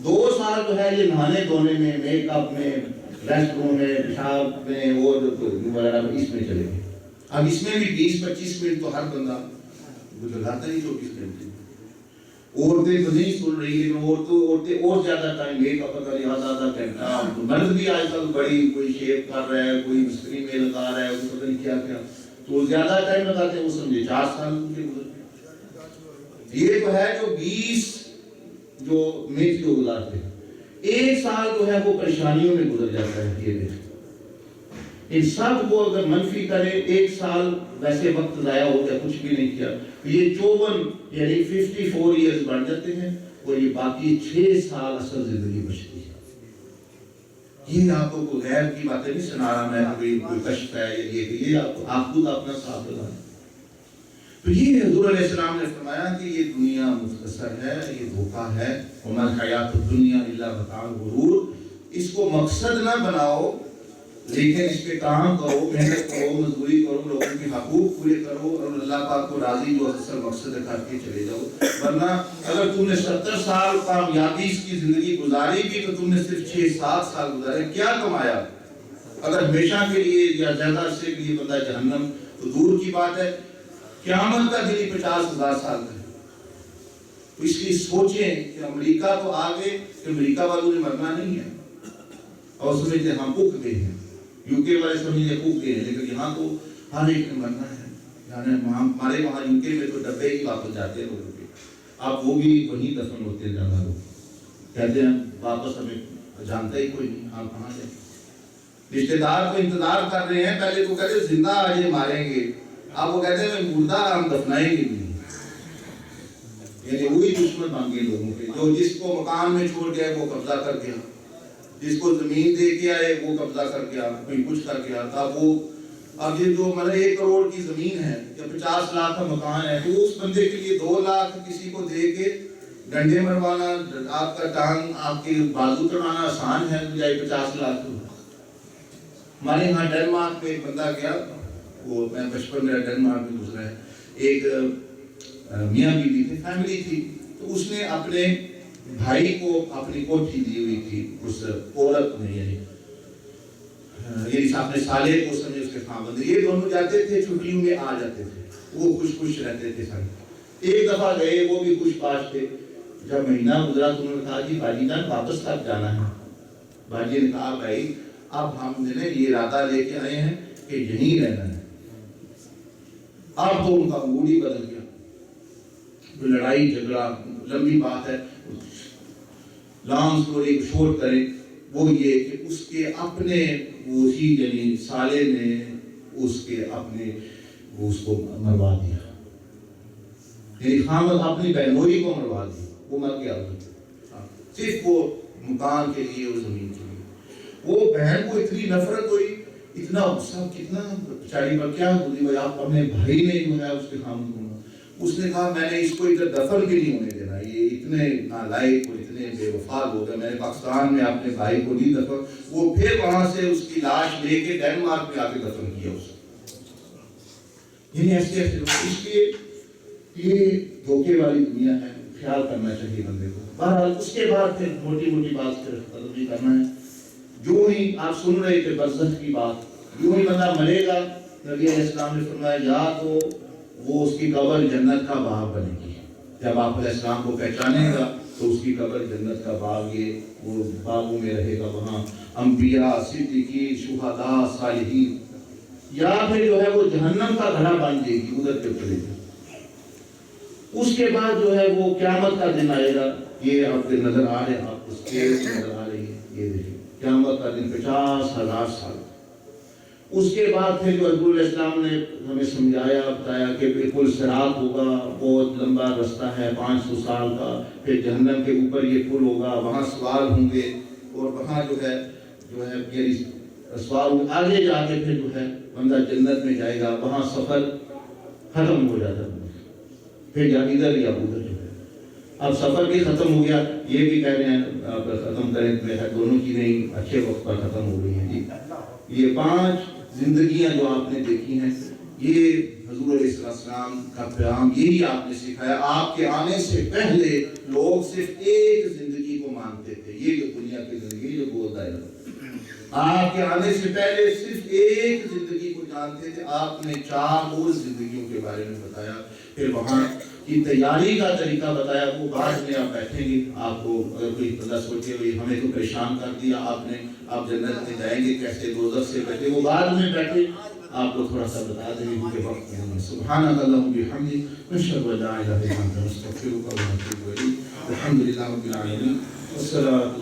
A: 2 سال جو ہے یہ نہانے دھونے میں، میک اپ میں، ریسٹ روم میں، پیشاب میں اور وغیرہ میں اس میں چلے گئے۔ اب اس میں بھی 20-25 منٹ تو ہر بندہ گزراتا ہی 24 گھنٹے۔ عورتیں تو نہیں سن رہی، لیکن عورتیں اور زیادہ ٹائم میک اپ کا آدھا گھنٹہ، مرد بھی آج کل بڑی کوئی شیو کر رہا ہے، کوئی مستری میں لگا رہا ہے، وہ پتہ نہیں کیا کیا، تو زیادہ ٹائم لگاتے ہیں، وہ سمجھے 4 سال ان کے گزر۔ یہ تو ہے جو 20 جو منٹ جو گزارتے ہیں، 1 سال جو ہے وہ پریشانیوں میں گزر جاتا ہے۔ یہ دیکھ ان سب کو اگر منفی کرے، 1 سال ویسے وقت ضائع ہو گیا، کچھ بھی نہیں کیا، تو یہ 54 یعنی 54 ایئرز بڑھ جاتے ہیں، اور یہ باقی 6 سال اصل زندگی بچتی ہے۔ یہ آپ کو غیر کی باتیں نہیں سنا رہا میں، کوئی کشف ہے یہ آپ خود اپنا ساتھ لگائیں۔ تو یہ حضور علیہ السلام نے فرمایا کہ یہ دنیا مختصر ہے، یہ دھوکہ ہے، وما الحیات الدنیا الا متاع الغرور۔ اس کو مقصد نہ بناؤ، لیکن اس پہ کام کرو، محنت کرو، مزدوری کرو، لوگوں کے حقوق پورے کرو اور اللہ پاک کو راضی جو اصل مقصد کر کے چلے جاؤ۔ ورنہ اگر تم نے 70 سال کامیابی اس کی زندگی گزاری بھی تو تم نے صرف 6-7 سال گزارے، کیا کمایا؟ اگر ہمیشہ کے لیے یا زیادہ عرصے کے لیے بندہ جہنم تو دور کی بات ہے، قیامت کا دن ہی 50,000 سال کا ہے۔ تو اس لیے سوچیں کہ امریکہ تو آگے، کہ امریکہ والوں نے مرنا نہیں ہے اور سمجھتے ہم پک گئے ہیں، یو کے والے سمجھتے پک گئے ہیں، لیکن یہاں تو ہر ایک نے مرنا ہے۔ یعنی ہمارے وہاں یو کے میں تو ڈبے ہی واپس جاتے ہیں لوگوں کے، اب وہ بھی وہیں دفن ہوتے ہیں زیادہ لوگ، کہتے ہیں واپس ہمیں جانتا ہی کوئی نہیں، ہم کہاں جائیں۔ رشتہ دار کو انتظار کر رہے ہیں، پہلے تو کہتے زندہ آج ماریں گے، اب وہ کہتے ہیں مردہ ہم دفنائیں گے نہیں۔ یعنی وہی دشمن بن گئے لوگوں کے، جو جس کو مکان میں چھوڑ گئے وہ قبضہ کر گیا، جس کو زمین دے کے آئے وہ قبضہ کر گیا، کوئی کچھ کر گیا تھا وہ۔ اب یہ جو مطلب 1 کروڑ کی زمین ہے یا 50 لاکھ کا مکان ہے، تو اس بندے کے لیے 2 لاکھ کسی کو دے کے ڈنڈے مروانا، آپ کا ٹانگ، آپ کے بازو توڑانا آسان ہے بجائے 50 لاکھ۔ ہمارے یہاں ڈنمارک میں ایک بندہ گیا، وہ میں بچپن میرا ڈنمارک میں گزرا ہے، ایک میاں بیوی تھے، فیملی تھی، تو اس نے اپنے بھائی کو اپنی کوٹھی دی ہوئی تھی، اس عورت نے، یعنی اپنے سالے کو سمجھے اس کے خاوند، یہ دونوں جاتے تھے چھٹیوں میں آ جاتے تھے، وہ خوش رہتے تھے سارے۔ ایک دفعہ گئے، وہ بھی خوش باش تھے، جب مہینہ گزرا تو انہوں نے کہا جی باجی جان واپس کب جانا ہے؟ باجی نے کہا بھائی اب ہم نے یہ ارادہ لے کے آئے ہیں کہ یہیں رہنا ہے۔ اب تو ان کا موڈ ہی بدل گیا، لڑائی جھگڑا لمبی بات ہے، لانگ سٹوری کو شورٹ کریں، وہ یہ کہ اس کے اپنے وہی یعنی سالے نے اس کے اپنے وہ اس کو مروا دیا، یعنی خامد اپنی بہنوئی کو مروا دی، وہ مر گیا صرف وہ مکان کے لیے اور زمین کے لیے۔ وہ بہن کو اتنی نفرت ہوئی، اتنا غصہ، کتنا بیچاری پر کیا ہوئی بھائی، آپ اپنے بھائی نے جو ہے اس کے خامد کو، اس نے کہا میں نے اس کو ادھر دفن بھی نہیں ہونے دینا، یہ اتنے نالائق اور اتنے بے وفا لوگ ہیں، میں نے پاکستان میں اپنے بھائی کو نہیں دفن، وہ پھر وہاں سے اس کی لاش لے کے ڈنمارک میں آ کے دفن کیا اس کو۔ یعنی ایسے ایسے لوگ، اس لیے یہ دھوکے والی دنیا ہے، خیال کرنا چاہیے بندے کو۔ بہرحال اس کے بعد پھر موٹی موٹی بات پھر ختم بھی کرنا ہے۔ جو ہی آپ سن رہے تھے برزخ کی بات، جو ہی بندہ مرے گا، نبی علیہ السلام نے فرمایا یا تو وہ اس کی قبر جنت کا باغ بنے گی، جب آپ علیہ السلام کو پہچانے گا تو اس کی قبر جنت کا باغ، یہ وہ باغوں میں رہے گا، وہاں انبیاء، صدیقین، شہداء، صالحین، یا پھر جو ہے وہ جہنم کا گھڑا بن جائے گی، ادھر پہ چلے گا۔ اس کے بعد جو ہے وہ قیامت کا دن آئے گا، یہ آپ کے نظر آ رہے ہیں، آپ اس کے نظر آ رہی ہے، یہ دیکھیں قیامت کا دن 50,000 سال۔ اس کے بعد پھر جو حضور علیہ السلام نے ہمیں سمجھایا، بتایا کہ بالکل صراط ہوگا، بہت لمبا رستہ ہے 500 سال کا، پھر جہنم کے اوپر یہ پل ہوگا، وہاں سوال ہوں گے، اور وہاں جو ہے یہ سوال آگے جا کے پھر جو ہے بندہ جنت میں جائے گا، وہاں سفر ختم ہو جاتا ہے، پھر یا ادھر یا ادھر جو ہے۔ اب سفر بھی ختم ہو گیا، یہ بھی کہہ رہے ہیں آپ ختم کریں، دونوں چیزیں اچھے وقت پر ختم ہو گئی ہیں جی۔ یہ 5 زندگیاں جو آپ نے دیکھی ہیں، یہ حضور علیہ السلام کا پیغام یہی آپ نے سکھایا۔ آپ کے آنے سے پہلے لوگ صرف ایک زندگی کو مانتے تھے، یہ جو دنیا کی زندگی جو گول دائرہ، آپ کے آنے سے پہلے صرف ایک زندگی کو جانتے تھے، آپ نے 4 اور زندگیوں کے بارے میں بتایا، پھر وہاں کی تیاری کا طریقہ بتایا، وہ بعد میں آپ بیٹھیں گے، آپ کو اگر کوئی بندہ سوچے ہوئی ہمیں تو پریشان کر دیا آپ نے، آپ جنت میں جائیں گے کیسے، دوزخ سے بیٹھے، وہ بعد میں بیٹھے آپ کو تھوڑا سا بتا دیں کہ وقت میں سبحانک اللہم بحمدک نشہد ان لا الہ الا انت نستغفرک ونتوب الیک، الحمدللہ رب العالمین، والصلاۃ